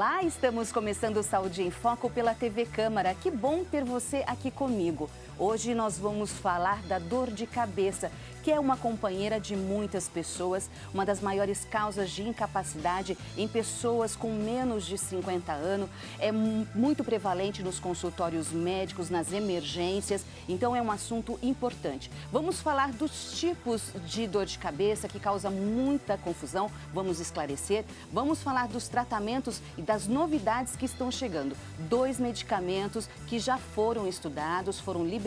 Olá, estamos começando o Saúde em Foco pela TV Câmara. Que bom ter você aqui comigo. Hoje nós vamos falar da dor de cabeça, que é uma companheira de muitas pessoas, uma das maiores causas de incapacidade em pessoas com menos de 50 anos. É muito prevalente nos consultórios médicos, nas emergências, então é um assunto importante. Vamos falar dos tipos de dor de cabeça que causa muita confusão, vamos esclarecer. Vamos falar dos tratamentos e das novidades que estão chegando. 2 medicamentos que já foram estudados, foram liberados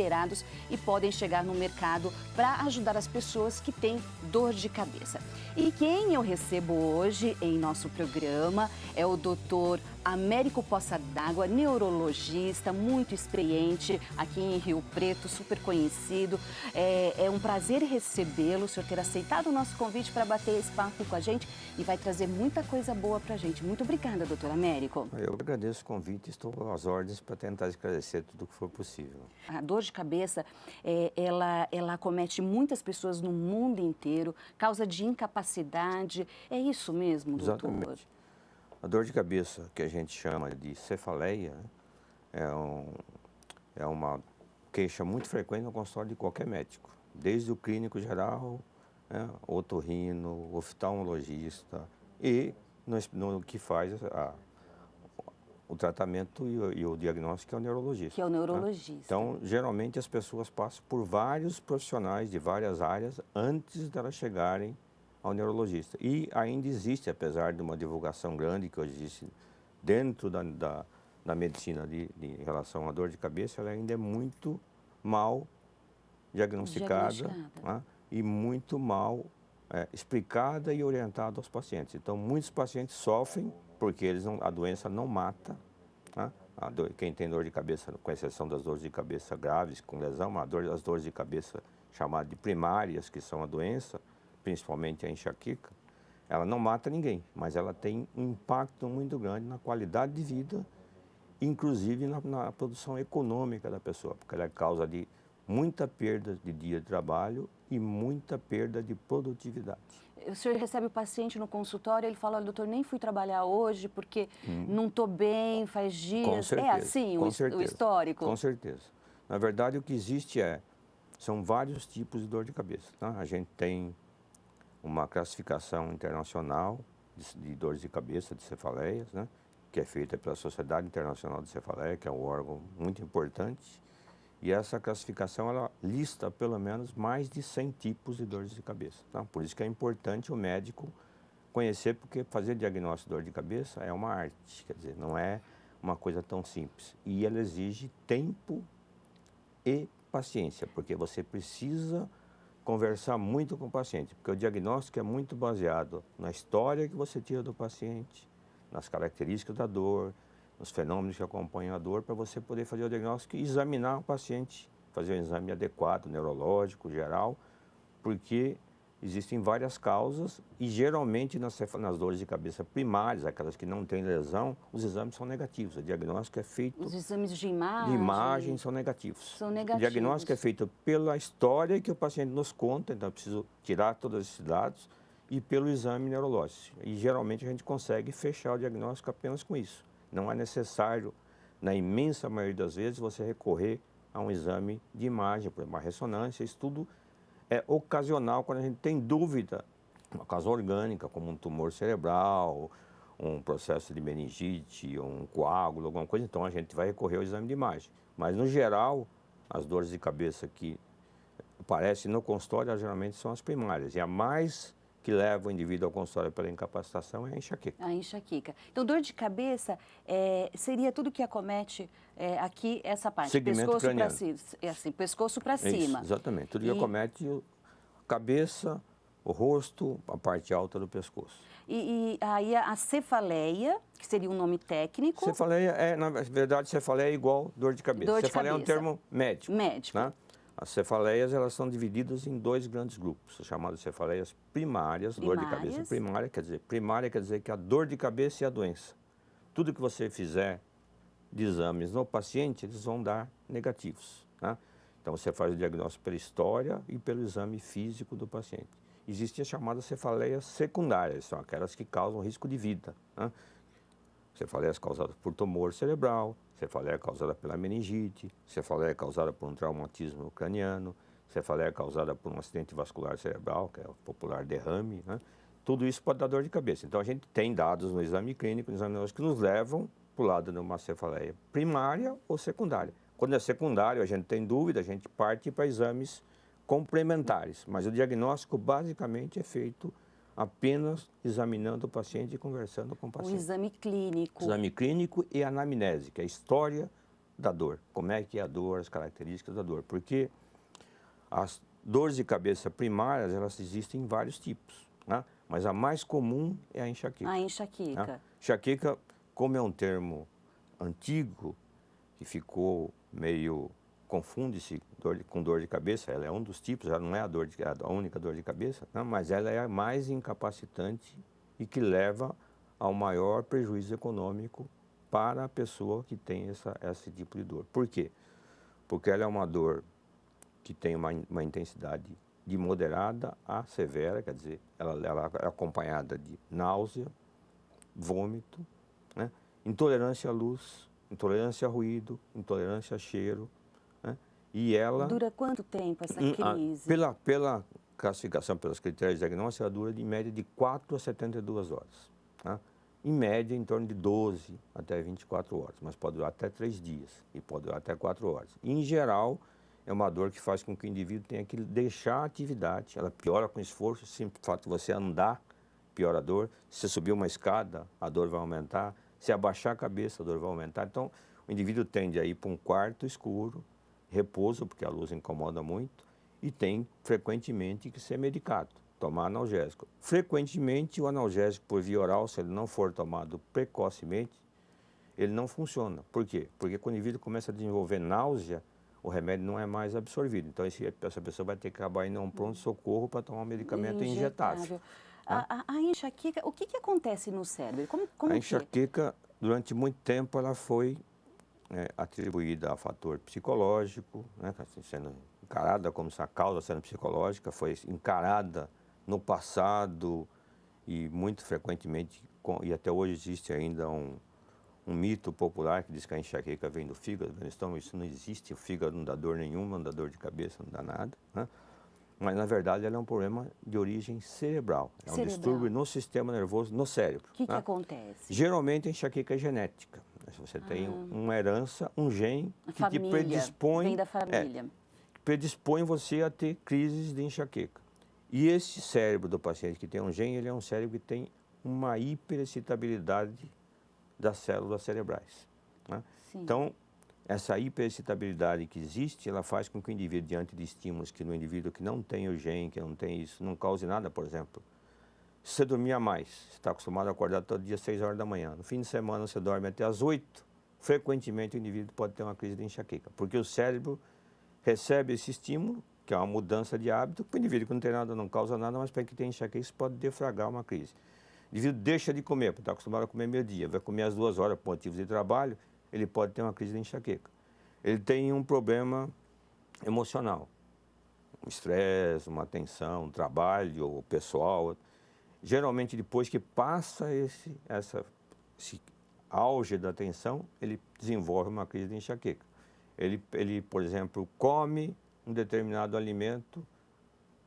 e podem chegar no mercado para ajudar as pessoas que têm dor de cabeça. E quem eu recebo hoje em nosso programa é o doutor Américo Poça d'Água, neurologista, muito experiente aqui em Rio Preto, super conhecido. É um prazer recebê-lo, o senhor ter aceitado o nosso convite para bater esse papo com a gente e vai trazer muita coisa boa para a gente. Muito obrigada, doutor Américo. Eu agradeço o convite, estou às ordens para tentar esclarecer tudo o que for possível. A dor de cabeça, ela acomete muitas pessoas no mundo inteiro, causa de incapacidade. É isso mesmo, doutor? Exatamente. A dor de cabeça, que a gente chama de cefaleia, é uma queixa muito frequente no consultório de qualquer médico, desde o clínico geral, otorrino, oftalmologista e no que faz o tratamento e o diagnóstico, que é o neurologista. Que é o neurologista. Então, geralmente as pessoas passam por vários profissionais de várias áreas antes de elas chegarem ao neurologista. E ainda existe, apesar de uma divulgação grande que hoje existe dentro da medicina em relação à dor de cabeça, ela ainda é muito mal diagnosticada. E muito mal explicada e orientada aos pacientes. Então, muitos pacientes sofrem porque a doença não mata. Quem tem dor de cabeça, com exceção das dores de cabeça graves, com lesão, as dores de cabeça chamadas de primárias, que são a doença, principalmente a enxaqueca, ela não mata ninguém, mas ela tem um impacto muito grande na qualidade de vida, inclusive na produção econômica da pessoa, porque ela é causa de muita perda de dia de trabalho e muita perda de produtividade. O senhor recebe o paciente no consultório, ele fala: olha, doutor, nem fui trabalhar hoje porque não estou bem, faz dias. Com certeza, é assim o histórico? Com certeza. Na verdade, o que existe são vários tipos de dor de cabeça. A gente tem uma classificação internacional de dores de cabeça, de cefaleias, que é feita pela Sociedade Internacional de Cefaleia, que é um órgão muito importante. E essa classificação, ela lista pelo menos mais de 100 tipos de dores de cabeça. Por isso que é importante o médico conhecer, porque fazer diagnóstico de dor de cabeça é uma arte, quer dizer, não é uma coisa tão simples. E ela exige tempo e paciência, porque você precisa conversar muito com o paciente, porque o diagnóstico é muito baseado na história que você tira do paciente, nas características da dor, nos fenômenos que acompanham a dor, para você poder fazer o diagnóstico e examinar o paciente, fazer um exame adequado, neurológico, geral, porque existem várias causas e geralmente nas dores de cabeça primárias, aquelas que não têm lesão, os exames são negativos. O diagnóstico é feito... Os exames de imagem? De imagem são negativos. São negativos. O diagnóstico é feito pela história que o paciente nos conta, então eu preciso tirar todos esses dados, e pelo exame neurológico. E geralmente a gente consegue fechar o diagnóstico apenas com isso. Não é necessário, na imensa maioria das vezes, você recorrer a um exame de imagem, por uma ressonância. Isso tudo é ocasional quando a gente tem dúvida, uma causa orgânica, como um tumor cerebral, um processo de meningite, um coágulo, alguma coisa. Então a gente vai recorrer ao exame de imagem. Mas, no geral, as dores de cabeça que aparecem no consultório, geralmente são as primárias. E a mais que leva o indivíduo ao consultório pela incapacitação é a enxaqueca. A enxaqueca. Então, dor de cabeça seria tudo que acomete aqui essa parte, segmento pescoço para craniano. Pescoço para cima. Isso, exatamente. Tudo que acomete a cabeça, o rosto, a parte alta do pescoço. E aí a cefaleia, que seria um nome técnico. Cefaleia na verdade, cefaleia é igual dor de cabeça. Dor de cefaleia cabeça. É um termo médico. Médico. As cefaleias, elas são divididas em 2 grandes grupos, chamadas cefaleias primárias, dor de cabeça primária, quer dizer que a dor de cabeça e a doença. Tudo que você fizer de exames no paciente, eles vão dar negativos. Então, você faz o diagnóstico pela história e pelo exame físico do paciente. Existem as chamadas cefaleias secundárias, são aquelas que causam risco de vida. cefaleias causadas por tumor cerebral, cefaleia causada pela meningite, cefaleia causada por um traumatismo craniano, cefaleia causada por um acidente vascular cerebral, que é o popular derrame, né? Tudo isso pode dar dor de cabeça. Então, a gente tem dados no exame clínico, no exame diagnóstico, que nos levam para o lado de uma cefaleia primária ou secundária. Quando é secundário, a gente tem dúvida, a gente parte para exames complementares. Mas o diagnóstico, basicamente, é feito apenas examinando o paciente e conversando com o paciente. O exame clínico. Exame clínico e anamnese, que é a história da dor. Como é que é a dor, as características da dor. Porque as dores de cabeça primárias, elas existem em vários tipos, né? Mas a mais comum é a enxaqueca. A enxaqueca. Né? Enxaqueca, como é um termo antigo, que ficou meio... confunde-se com dor de cabeça, ela é um dos tipos, ela não é a única dor de cabeça, né? Mas ela é a mais incapacitante e que leva ao maior prejuízo econômico para a pessoa que tem esse tipo de dor. Por quê? Porque ela é uma dor que tem uma intensidade de moderada a severa, quer dizer, ela é acompanhada de náusea, vômito, né? Intolerância à luz, intolerância a ruído, intolerância a cheiro, né? E ela... Dura quanto tempo essa crise? Pela classificação, pelos critérios diagnósticos, ela dura de média de 4 a 72 horas. Né? Em média, em torno de 12 até 24 horas, mas pode durar até 3 dias e pode durar até 4 horas. Em geral, é uma dor que faz com que o indivíduo tenha que deixar a atividade, ela piora com esforço, simples fato de você andar, piora a dor. Se você subir uma escada, a dor vai aumentar. Se abaixar a cabeça, a dor vai aumentar. Então, o indivíduo tende a ir para um quarto escuro, repouso, porque a luz incomoda muito, e tem frequentemente que ser medicado, tomar analgésico. Frequentemente, o analgésico por via oral, se ele não for tomado precocemente, ele não funciona. Por quê? Porque quando o indivíduo começa a desenvolver náusea, o remédio não é mais absorvido. Então, essa pessoa vai ter que acabar indo a um pronto-socorro para tomar um medicamento injetável. A enxaqueca, o que acontece no cérebro? Como a enxaqueca, durante muito tempo, ela foi atribuída a fator psicológico, né, sendo encarada como se a causa sendo psicológica, foi encarada no passado e muito frequentemente, e até hoje existe ainda um mito popular que diz que a enxaqueca vem do fígado, então isso não existe, o fígado não dá dor nenhuma, não dá dor de cabeça, não dá nada, né? Mas na verdade ela é um problema de origem cerebral, é um distúrbio no sistema nervoso, no cérebro. O que acontece? Geralmente a enxaqueca é genética. Você tem uma herança, um gene que te predispõe, vem da família. Predispõe você a ter crises de enxaqueca. E esse cérebro do paciente que tem um gene, ele é um cérebro que tem uma hiperexcitabilidade das células cerebrais. Né? Então, essa hiperexcitabilidade que existe, ela faz com que o indivíduo, diante de estímulos que no indivíduo que não tem o gene, que não tem isso, não cause nada, por exemplo. Se você dormia mais, você está acostumado a acordar todo dia às 6 horas da manhã, no fim de semana você dorme até às 8, frequentemente o indivíduo pode ter uma crise de enxaqueca, porque o cérebro recebe esse estímulo, que é uma mudança de hábito, que o indivíduo que não tem nada, não causa nada, mas para que tem enxaqueca, isso pode defragrar uma crise. O indivíduo deixa de comer, porque está acostumado a comer meio-dia, vai comer às 2 horas por motivos de trabalho, ele pode ter uma crise de enxaqueca. Ele tem um problema emocional, um estresse, uma tensão, um trabalho pessoal. Geralmente, depois que passa esse auge da tensão, ele desenvolve uma crise de enxaqueca. Ele, por exemplo, come um determinado alimento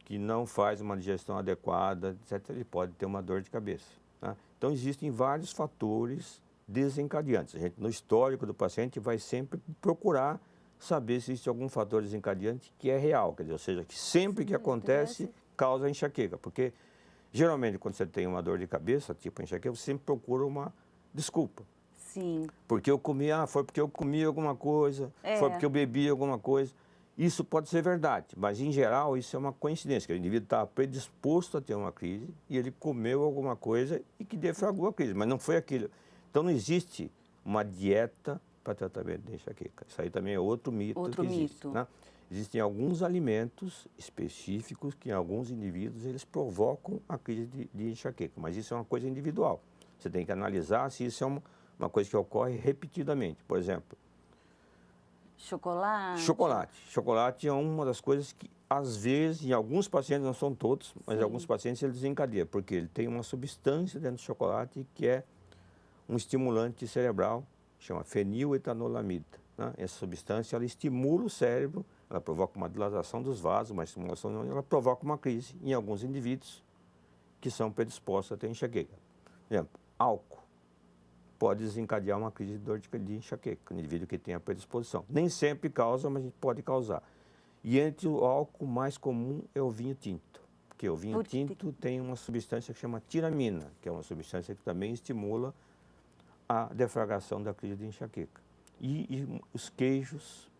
que não faz uma digestão adequada, etc., ele pode ter uma dor de cabeça. Tá? Então, existem vários fatores desencadeantes. A gente, no histórico do paciente, vai sempre procurar saber se existe algum fator desencadeante que é real, quer dizer, ou seja, que sempre que acontece, causa enxaqueca. Porque, geralmente, quando você tem uma dor de cabeça, tipo enxaqueca, você sempre procura uma desculpa. Sim. Porque eu comi, foi porque eu comi alguma coisa, foi porque eu bebi alguma coisa. Isso pode ser verdade, mas em geral isso é uma coincidência, que o indivíduo está predisposto a ter uma crise e ele comeu alguma coisa e que defragou a crise, mas não foi aquilo. Então não existe uma dieta para tratamento de enxaqueca. Isso aí também é outro mito que existe. Né? Existem alguns alimentos específicos que em alguns indivíduos eles provocam a crise de enxaqueca, mas isso é uma coisa individual. Você tem que analisar se isso é uma coisa que ocorre repetidamente. Por exemplo, chocolate. Chocolate é uma das coisas que, às vezes, em alguns pacientes, não são todos, mas em alguns pacientes ele desencadeia, porque ele tem uma substância dentro do chocolate que é um estimulante cerebral, chama feniletanolamida, né? Essa substância, ela estimula o cérebro, ela provoca uma dilatação dos vasos, uma estimulação, ela provoca uma crise em alguns indivíduos que são predispostos a ter enxaqueca. Por exemplo, álcool pode desencadear uma crise de dor de enxaqueca, no indivíduo que tem a predisposição. Nem sempre causa, mas pode causar. E entre o álcool mais comum é o vinho tinto, porque o vinho tinto tem uma substância que chama tiramina, que é uma substância que também estimula a deflagração da crise de enxaqueca. E os queijos,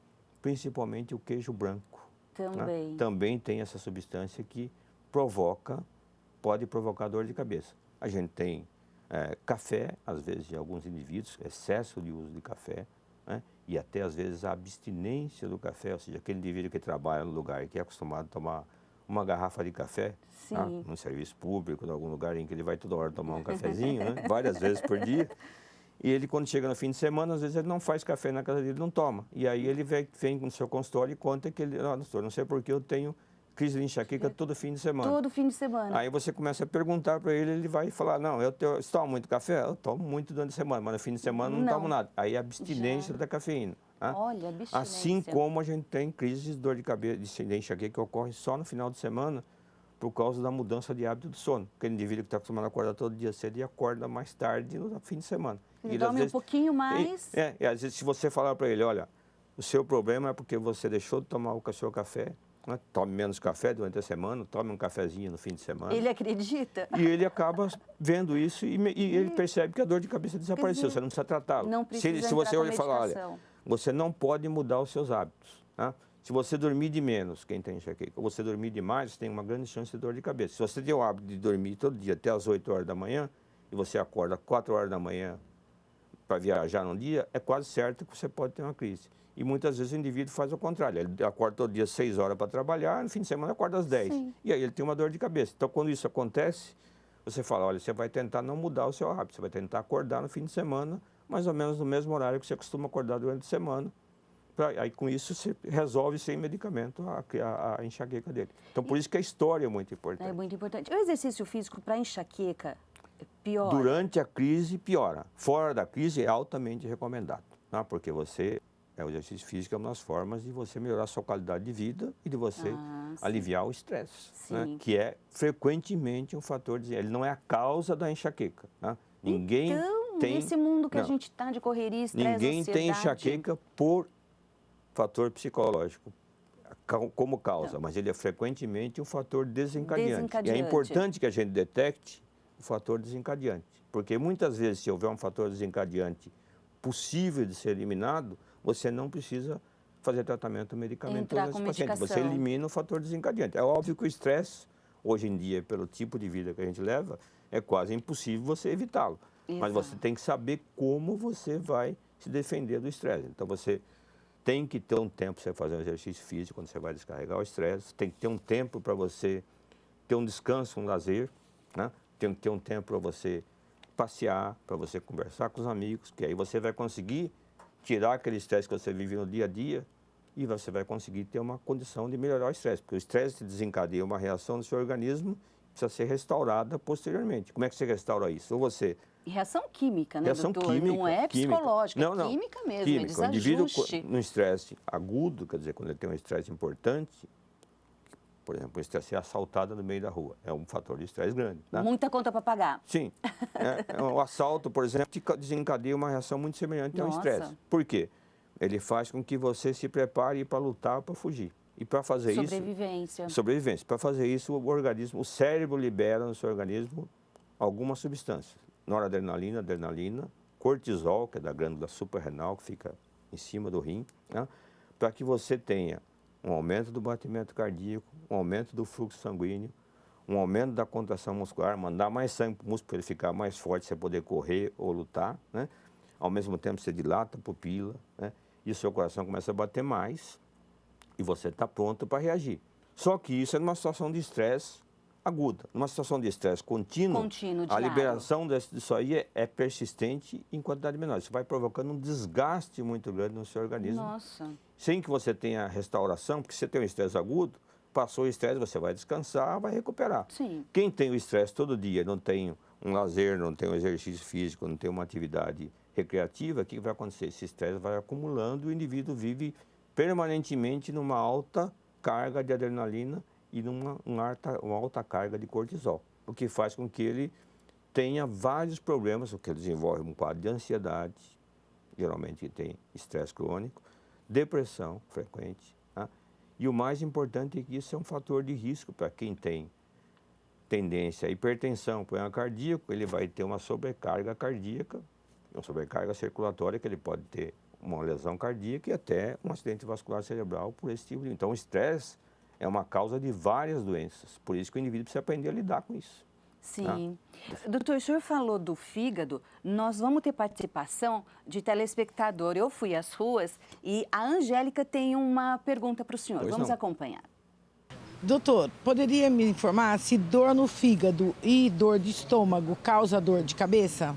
principalmente o queijo branco, também, né? Também tem essa substância que pode provocar dor de cabeça. A gente tem café, às vezes em alguns indivíduos, excesso de uso de café, né? E até às vezes a abstinência do café, ou seja, aquele indivíduo que trabalha no lugar e que é acostumado a tomar uma garrafa de café, tá? Num serviço público, em algum lugar em que ele vai toda hora tomar um cafezinho, né? Várias vezes por dia. E ele, quando chega no fim de semana, às vezes ele não faz café na casa dele, não toma. E aí ele vem no seu consultório e conta que ele, doutor, não sei por que eu tenho crise de enxaqueca todo fim de semana. Todo fim de semana. Aí você começa a perguntar para ele, ele vai falar, não, você toma muito café? Eu tomo muito durante a semana, mas no fim de semana não tomo nada. Aí a abstinência da cafeína. Tá? Olha, abstinência. Assim como a gente tem crises de dor de cabeça, de enxaqueca que ocorre só no final de semana, por causa da mudança de hábito do sono. Aquele indivíduo que está acostumado a acordar todo dia cedo e acorda mais tarde no fim de semana. Ele dorme um pouquinho mais. E às vezes se você falar para ele, olha, o seu problema é porque você deixou de tomar o seu café, né? Tome menos café durante a semana, tome um cafezinho no fim de semana. Ele acredita? E ele acaba vendo isso e ele percebe que a dor de cabeça desapareceu, você não precisa tratá-lo. Não precisa se você olha e falar, olha, você não pode mudar os seus hábitos, tá? Se você dormir de menos, quem tem enxaqueca, ou você dormir demais, você tem uma grande chance de dor de cabeça. Se você tem o hábito de dormir todo dia até as 8 horas da manhã, e você acorda 4 horas da manhã para viajar num dia, é quase certo que você pode ter uma crise. E muitas vezes o indivíduo faz o contrário, ele acorda todo dia 6 horas para trabalhar, no fim de semana acorda às 10. Sim. E aí ele tem uma dor de cabeça. Então, quando isso acontece, você fala, olha, você vai tentar não mudar o seu hábito, você vai tentar acordar no fim de semana, mais ou menos no mesmo horário que você costuma acordar durante a semana. Aí com isso você resolve sem medicamento a enxaqueca dele. Então por isso que a história é muito importante. É muito importante. O exercício físico para enxaqueca piora? Durante a crise piora. Fora da crise é altamente recomendado, tá? Porque o exercício físico é uma das formas de você melhorar a sua qualidade de vida e de você aliviar o estresse, né? Que é frequentemente um fator ele não é a causa da enxaqueca, tá? Ninguém tem nesse mundo que a gente está de correria, estresse, ninguém ansiedade. tem enxaqueca por fator psicológico como causa, mas ele é frequentemente um fator desencadeante. E é importante que a gente detecte o fator desencadeante, porque muitas vezes, se houver um fator desencadeante possível de ser eliminado, você não precisa fazer tratamento medicamentoso nesse paciente. Você elimina o fator desencadeante. É óbvio que o estresse, hoje em dia, pelo tipo de vida que a gente leva, é quase impossível você evitá-lo. Mas você tem que saber como você vai se defender do estresse. Então, você tem que ter um tempo para você fazer um exercício físico quando você vai descarregar o estresse. Tem que ter um tempo para você ter um descanso, um lazer, né? Tem que ter um tempo para você passear, para você conversar com os amigos, que aí você vai conseguir tirar aquele estresse que você vive no dia a dia e você vai conseguir ter uma condição de melhorar o estresse. Porque o estresse desencadeia uma reação no seu organismo que precisa ser restaurada posteriormente. Como é que você restaura isso? Ou você... Reação química, né, reação doutor? Química, não é psicológica, é química mesmo, química. é desajuste. O indivíduo no estresse agudo, quer dizer, quando ele tem um estresse importante, por exemplo, o estresse é assaltado no meio da rua, é um fator de estresse grande. Né? Muita conta para pagar. Sim. O assalto, por exemplo, desencadeia uma reação muito semelhante ao estresse. Por quê? Ele faz com que você se prepare para lutar, para fugir. E para fazer Sobrevivência. Sobrevivência. Para fazer isso, o cérebro libera no seu organismo algumas substâncias. Noradrenalina, adrenalina, cortisol, que é da glândula suprarrenal, que fica em cima do rim, né? Para que você tenha um aumento do batimento cardíaco, um aumento do fluxo sanguíneo, um aumento da contração muscular, mandar mais sangue para o músculo para ele ficar mais forte, você poder correr ou lutar, né? Ao mesmo tempo você dilata a pupila, né? E o seu coração começa a bater mais e você está pronto para reagir. Só que isso é numa situação de estresse aguda. Numa situação de estresse contínuo, a liberação disso aí é persistente em quantidade menor. Isso vai provocando um desgaste muito grande no seu organismo. Nossa. Sem que você tenha restauração, porque você tem um estresse agudo, passou o estresse, você vai descansar, vai recuperar. Sim. Quem tem o estresse todo dia, não tem um lazer, não tem um exercício físico, não tem uma atividade recreativa, o que vai acontecer? Esse estresse vai acumulando e o indivíduo vive permanentemente numa alta carga de adrenalina e uma alta carga de cortisol, o que faz com que ele tenha vários problemas, o que desenvolve um quadro de ansiedade, geralmente tem estresse crônico, depressão frequente, tá? E o mais importante é que isso é um fator de risco para quem tem tendência à hipertensão, problema cardíaco, ele vai ter uma sobrecarga cardíaca, uma sobrecarga circulatória, que ele pode ter uma lesão cardíaca e até um acidente vascular cerebral por esse tipo de... Então, o estresse é uma causa de várias doenças, por isso que o indivíduo precisa aprender a lidar com isso. Sim. Doutor, o senhor falou do fígado, nós vamos ter participação de telespectador. Eu fui às ruas e a Angélica tem uma pergunta para o senhor. Pois vamos não. acompanhar. Doutor, poderia me informar se dor no fígado e dor de estômago causa dor de cabeça?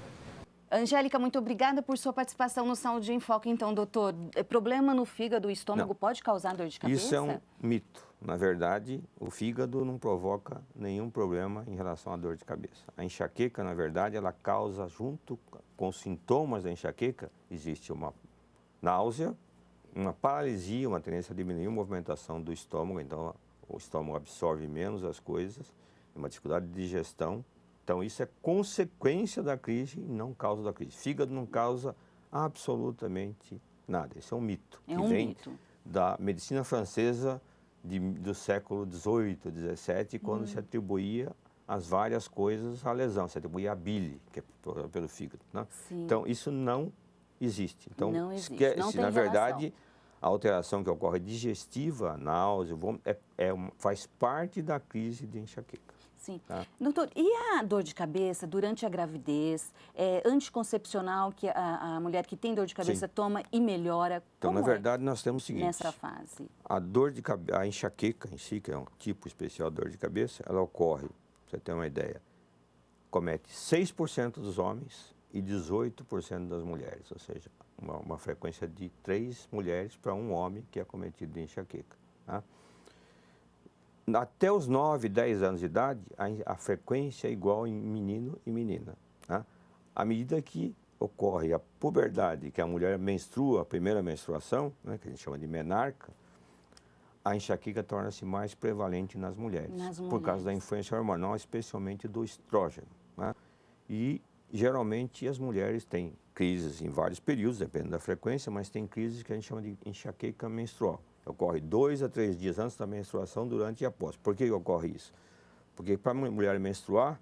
Angélica, muito obrigada por sua participação no Saúde em Foco. Então, doutor, problema no fígado e estômago Não. pode causar dor de cabeça? Isso é um mito. Na verdade, o fígado não provoca nenhum problema em relação à dor de cabeça. A enxaqueca, na verdade, ela causa, junto com os sintomas da enxaqueca, existe uma náusea, uma paralisia, uma tendência a diminuir a movimentação do estômago, então o estômago absorve menos as coisas, uma dificuldade de digestão. Então, isso é consequência da crise e não causa da crise. Fígado não causa absolutamente nada. Isso é um mito. É que um vem mito. da medicina francesa do século XVIII, XVII, quando se atribuía as várias coisas à lesão. Se atribuía a bile, que é pelo fígado. Né? Então, isso não existe. Então, não existe. Esquece, Não tem na relação. verdade, a alteração que ocorre digestiva, náusea, vômito, faz parte da crise de enxaqueca. Sim. Tá. Doutor, e a dor de cabeça durante a gravidez, anticoncepcional que a mulher que tem dor de cabeça toma e melhora? Então, Como na verdade, nós temos o seguinte. nessa fase? A dor de cabeça, a enxaqueca em si, que é um tipo especial de dor de cabeça, ela ocorre, pra você ter uma ideia, comete 6% dos homens e 18% das mulheres, ou seja, uma frequência de 3 mulheres para um homem que é cometido de enxaqueca. Tá? Até os 9, 10 anos de idade, a frequência é igual em menino e menina. Tá? À medida que ocorre a puberdade, que a mulher menstrua, a primeira menstruação, né, que a gente chama de menarca, a enxaqueca torna-se mais prevalente nas mulheres, por causa da influência hormonal, especialmente do estrógeno. Né? E, geralmente, as mulheres têm crises em vários períodos, dependendo da frequência, mas tem crises que a gente chama de enxaqueca menstrual. Ocorre 2 a 3 dias antes da menstruação, durante e após. Por que ocorre isso? Porque para a mulher menstruar,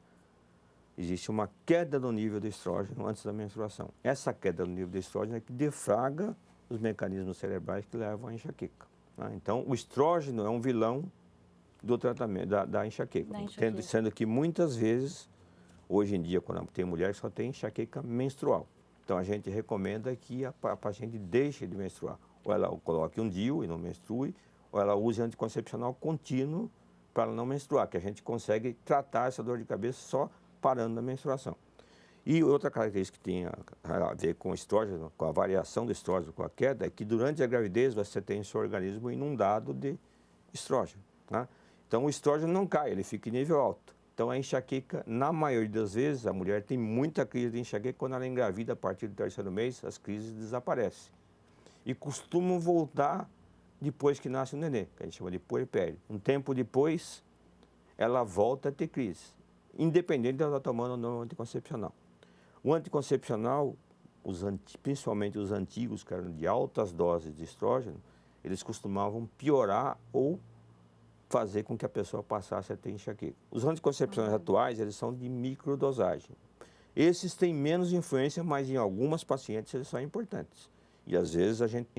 existe uma queda do nível do estrógeno antes da menstruação. Essa queda do nível do estrógeno é que deflagra os mecanismos cerebrais que levam à enxaqueca. Né? Então, o estrógeno é um vilão do tratamento da enxaqueca. Sendo que muitas vezes, hoje em dia, quando tem mulher, só tem enxaqueca menstrual. Então, a gente recomenda que a paciente deixe de menstruar. Ou ela coloque um DIU e não menstrue, ou ela use anticoncepcional contínuo para ela não menstruar, que a gente consegue tratar essa dor de cabeça só parando na menstruação. E outra característica que tem a ver com o estrógeno, com a variação do estrógeno, com a queda, é que durante a gravidez você tem seu organismo inundado de estrógeno. Né? Então, o estrógeno não cai, ele fica em nível alto. Então, a enxaqueca, na maioria das vezes, a mulher tem muita crise de enxaqueca. Quando ela engravida, a partir do 3º mês, as crises desaparecem. E costumam voltar depois que nasce o nenê, que a gente chama de puerpério. Um tempo depois, ela volta a ter crise, independente de ela estar tomando ou não anticoncepcional. O anticoncepcional, principalmente os antigos, que eram de altas doses de estrógeno, eles costumavam piorar ou fazer com que a pessoa passasse a ter enxaqueca. Os anticoncepcionais atuais, eles são de microdosagem. Esses têm menos influência, mas em algumas pacientes eles são importantes. E às vezes a gente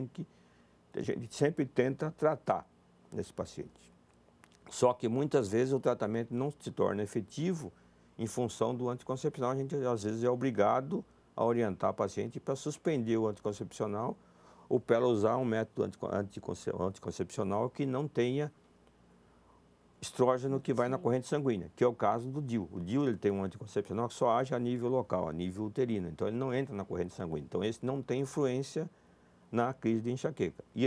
sempre tenta tratar nesse paciente. Só que muitas vezes o tratamento não se torna efetivo em função do anticoncepcional. A gente às vezes é obrigado a orientar a paciente para suspender o anticoncepcional ou para ela usar um método anticoncepcional que não tenha estrógeno que vai na corrente sanguínea, que é o caso do DIU. O DIU ele tem um anticoncepcional que só age a nível local, a nível uterino, então ele não entra na corrente sanguínea. Então esse não tem influência na crise de enxaqueca. E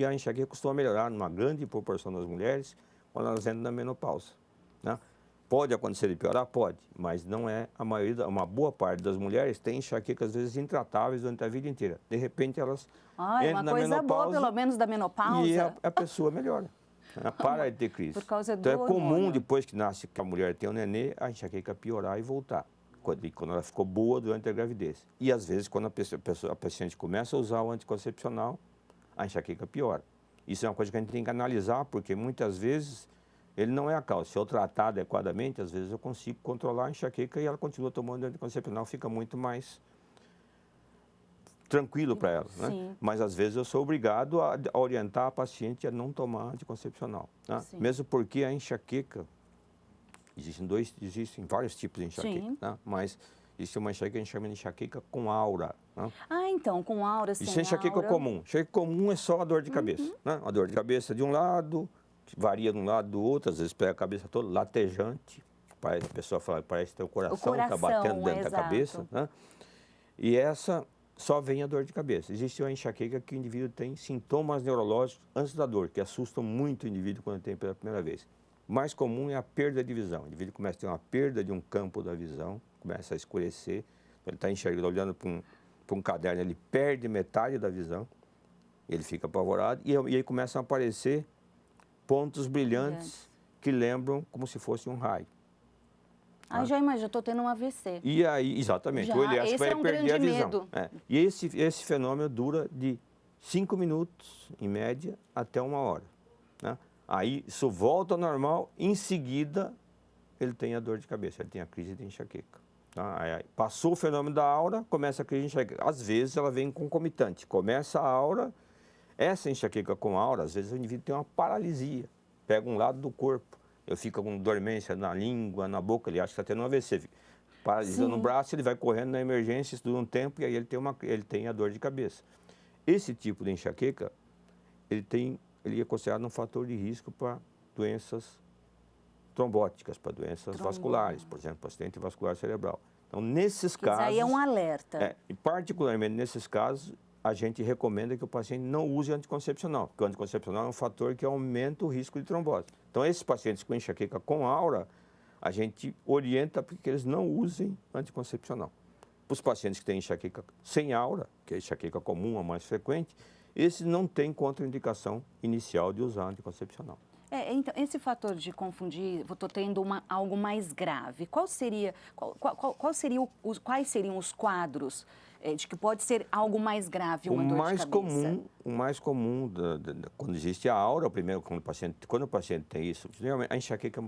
a enxaqueca costuma melhorar numa grande proporção das mulheres quando elas entram na menopausa. Né? Pode acontecer de piorar? Pode, mas não é a maioria, uma boa parte das mulheres tem enxaqueca, às vezes, intratáveis durante a vida inteira. De repente, elas entram uma na coisa boa, pelo menos, da menopausa. e a pessoa melhora. Para de ter crise. Por causa do então, é comum, hormônio. depois que nasce, que a mulher tem um nenê, a enxaqueca piorar e voltar. Quando ela ficou boa durante a gravidez. E, às vezes, quando a paciente começa a usar o anticoncepcional, a enxaqueca piora. Isso é uma coisa que a gente tem que analisar, porque, muitas vezes, ele não é a causa. Se eu tratar adequadamente, às vezes eu consigo controlar a enxaqueca e ela continua tomando anticoncepcional, fica muito mais tranquilo para ela, né? Mas às vezes eu sou obrigado a orientar a paciente a não tomar anticoncepcional, né? Mesmo porque a enxaqueca, existem vários tipos de enxaqueca, né? Mas existe uma enxaqueca que a gente chama de enxaqueca com aura, né? Então, com aura, sem Isso é enxaqueca aura. comum. Enxaqueca comum é só a dor de cabeça, né? A dor de cabeça de um lado, varia de um lado do outro, às vezes pega a cabeça toda, latejante. A pessoa fala que parece que o coração está batendo dentro da cabeça, né? E essa só vem a dor de cabeça. Existe uma enxaqueca que o indivíduo tem sintomas neurológicos antes da dor, que assustam muito o indivíduo quando tem pela primeira vez. O mais comum é a perda de visão. O indivíduo começa a ter uma perda de um campo da visão, começa a escurecer, ele está enxergando, olhando para um caderno, ele perde metade da visão, ele fica apavorado, e aí começam a aparecer pontos brilhantes que lembram como se fosse um raio. Já imagino, estou tendo um AVC. E aí, exatamente, ou ele acha que vai perder a visão. E esse fenômeno dura de 5 minutos, em média, até 1 hora, né? Aí isso volta ao normal, em seguida ele tem a dor de cabeça, ele tem a crise de enxaqueca. Tá? Aí, passou o fenômeno da aura, começa a crise de enxaqueca. Às vezes ela vem concomitante, começa a aura, essa enxaqueca com aura, às vezes o indivíduo tem uma paralisia, pega um lado do corpo. Eu fico com dormência na língua, na boca, ele acha que está tendo um AVC. Paralisa no braço, ele vai correndo na emergência, isso dura um tempo e aí ele tem a dor de cabeça. Esse tipo de enxaqueca, ele é considerado um fator de risco para doenças trombóticas, para doenças vasculares, por exemplo, acidente vascular cerebral. Então, nesses casos... aí é um alerta. E particularmente nesses casos, a gente recomenda que o paciente não use anticoncepcional, porque o anticoncepcional é um fator que aumenta o risco de trombose. Então, esses pacientes com enxaqueca com aura, a gente orienta para que eles não usem anticoncepcional. Para os pacientes que têm enxaqueca sem aura, que é a enxaqueca comum, a mais frequente, esses não têm contraindicação inicial de usar anticoncepcional. Então, esse fator de confundir, estou tendo algo mais grave, quais seriam os quadros de que pode ser algo mais grave, uma dor de cabeça? O mais comum, quando existe a aura, primeiro, quando o paciente tem isso, a enxaqueca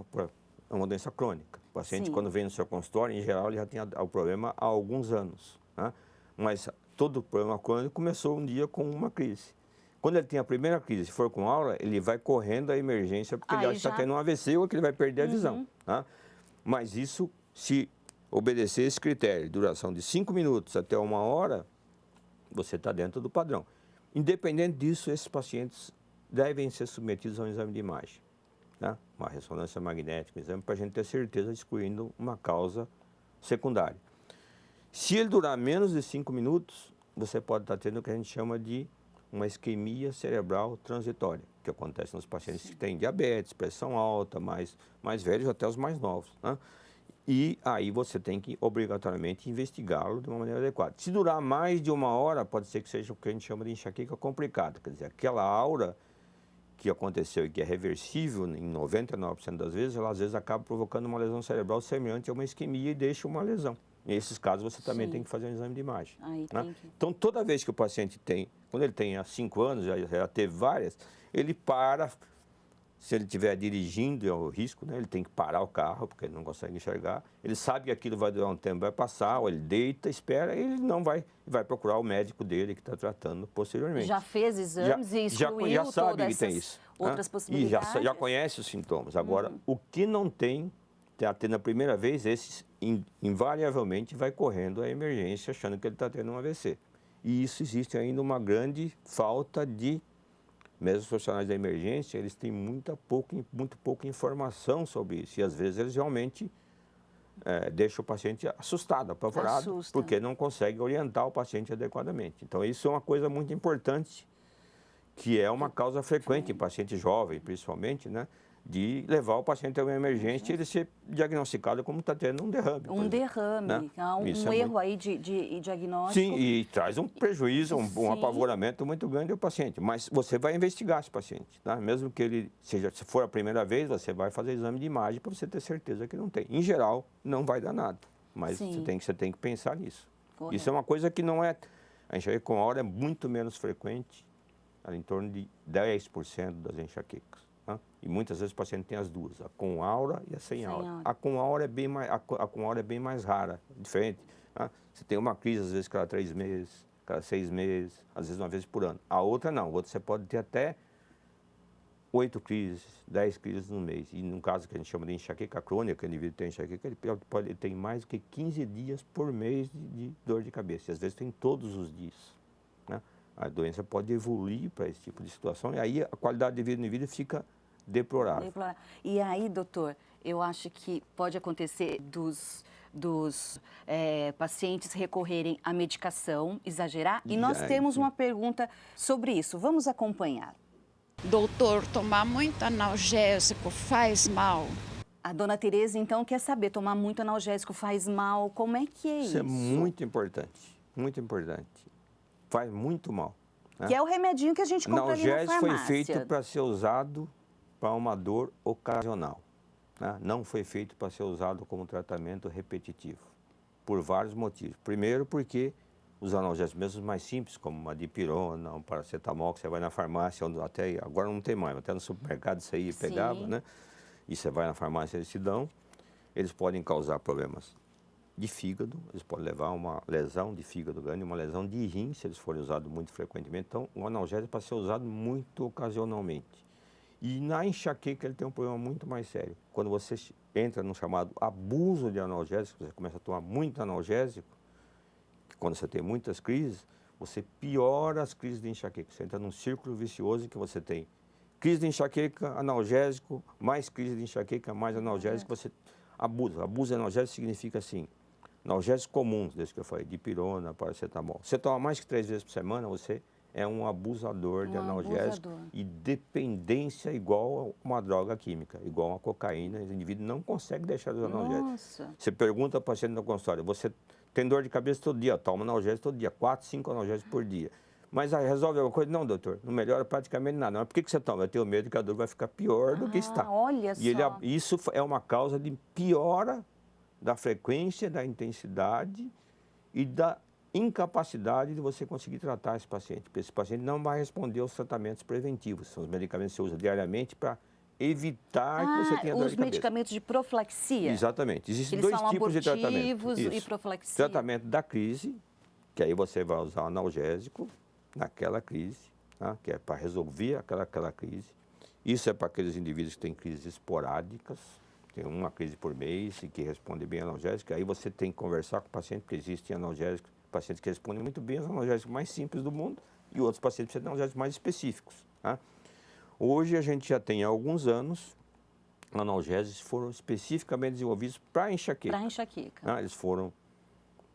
é uma doença crônica. O paciente, quando vem no seu consultório, em geral, ele já tem o problema há alguns anos, né? Mas todo problema crônico começou um dia com uma crise. Quando ele tem a primeira crise, se for com aura, ele vai correndo à emergência porque ele acha que está tendo um AVC ou que ele vai perder a visão. Tá? Mas isso, se obedecer esse critério, duração de 5 minutos até 1 hora, você está dentro do padrão. Independente disso, esses pacientes devem ser submetidos a um exame de imagem, né? Uma ressonância magnética, um exame para a gente ter certeza de excluindo uma causa secundária. Se ele durar menos de 5 minutos, você pode estar tendo o que a gente chama de uma isquemia cerebral transitória, que acontece nos pacientes que têm diabetes, pressão alta, mais velhos, até os mais novos, né? E aí você tem que obrigatoriamente investigá-lo de uma maneira adequada. Se durar mais de 1 hora, pode ser que seja o que a gente chama de enxaqueca complicada, quer dizer, aquela aura que aconteceu e que é reversível em 99% das vezes, ela às vezes acaba provocando uma lesão cerebral semelhante a uma isquemia e deixa uma lesão. Nesses casos, você também tem que fazer um exame de imagem. Né? Então, toda vez que o paciente tem, quando ele tem há 5 anos, já teve várias, ele para, se ele estiver dirigindo, é o risco, né? Ele tem que parar o carro, porque ele não consegue enxergar. Ele sabe que aquilo vai durar um tempo, vai passar, ou ele deita, espera, e ele não vai procurar o médico dele que está tratando posteriormente. Já fez exames e excluiu já sabe todas que tem isso, outras né? possibilidades? E já conhece os sintomas. Agora, o que não tem, tendo a primeira vez, esses invariavelmente vai correndo à emergência achando que ele está tendo um AVC. E isso existe ainda uma grande falta de... Mesmo os profissionais da emergência, eles têm muito pouca informação sobre isso. E às vezes eles realmente deixam o paciente assustado, apavorado, porque não conseguem orientar o paciente adequadamente. Então isso é uma coisa muito importante que é uma causa frequente em paciente jovem, principalmente, né? De levar o paciente a uma emergência e ele ser diagnosticado como está tendo um derrame. Um derrame, né? um erro aí de diagnóstico. Sim, e traz um prejuízo, um apavoramento muito grande ao paciente. Mas você vai investigar esse paciente, tá? Mesmo que ele seja, se for a primeira vez, você vai fazer exame de imagem para você ter certeza que não tem. Em geral, não vai dar nada, mas você tem que pensar nisso. Correto. Isso é uma coisa que não é... A enxaqueca com aura é muito menos frequente, em torno de 10% das enxaquecas. E muitas vezes o paciente tem as duas, a com aura e a sem aura. A com aura é bem mais, a com aura é bem mais rara, diferente. Você tem uma crise, às vezes, cada 3 meses, cada 6 meses, às vezes uma vez por ano. A outra não, a outra você pode ter até 8 crises, 10 crises no mês. E no caso que a gente chama de enxaqueca crônica, o indivíduo tem enxaqueca, ele tem mais do que 15 dias por mês de dor de cabeça. E às vezes tem todos os dias. Né? A doença pode evoluir para esse tipo de situação e aí a qualidade de vida no indivíduo fica deplorável. E aí, doutor, eu acho que pode acontecer dos pacientes recorrerem à medicação, exagerar, e nós temos uma pergunta sobre isso. Vamos acompanhar. Doutor, tomar muito analgésico faz mal? A dona Tereza, então, quer saber, tomar muito analgésico faz mal? Como é que é isso? Isso é muito importante, muito importante. Faz muito mal. Né? Que é o remedinho que a gente compra ali na farmácia. Analgésico foi feito para ser usado para uma dor ocasional. Né? Não foi feito para ser usado como tratamento repetitivo, por vários motivos. Primeiro, porque os analgésicos mesmo mais simples, como uma dipirona, um paracetamol, que você vai na farmácia, até agora não tem mais, até no supermercado isso aí pegava, né? E você vai na farmácia, eles te dão. Eles podem causar problemas de fígado, eles podem levar a uma lesão de fígado grande, uma lesão de rim, se eles forem usados muito frequentemente. Então, o analgésico é para ser usado muito ocasionalmente. E na enxaqueca ele tem um problema muito mais sério. Quando você entra no chamado abuso de analgésico, você começa a tomar muito analgésico, quando você tem muitas crises, você piora as crises de enxaqueca. Você entra num círculo vicioso que você tem crise de enxaqueca, analgésico, mais crise de enxaqueca, mais analgésico, você abusa. Abuso de analgésico significa assim, analgésicos comuns, desde que eu falei, dipirona, paracetamol. Você toma mais que 3 vezes por semana, você é um abusador de analgésico e dependência igual a uma droga química, igual a uma cocaína. O indivíduo não consegue deixar os analgésicos. Você pergunta ao paciente no consultório, você tem dor de cabeça todo dia, toma analgésico todo dia, 4, 5 analgésicos por dia. Mas aí resolve alguma coisa? Não, doutor, não melhora praticamente nada. Mas por que você toma? Eu tenho medo que a dor vai ficar pior do que está. Olha só. E isso é uma causa de piora da frequência, da intensidade e da incapacidade de você conseguir tratar esse paciente. Porque esse paciente não vai responder aos tratamentos preventivos. São os medicamentos que você usa diariamente para evitar que você tenha dor de cabeça. Os medicamentos de profilaxia? Exatamente. Existem dois tipos de tratamento. E profilaxia. Tratamento da crise, que aí você vai usar o analgésico naquela crise, tá? Que é para resolver aquela crise. Isso é para aqueles indivíduos que têm crises esporádicas, tem uma crise por mês e que responde bem ao analgésico. Aí você tem que conversar com o paciente, porque existem analgésicos, pacientes que respondem muito bem aos analgésicos mais simples do mundo e outros pacientes que precisam de analgésicos mais específicos. Tá? Hoje a gente já tem há alguns anos analgésicos que foram especificamente desenvolvidos para enxaqueca. Para enxaqueca. Tá? Eles foram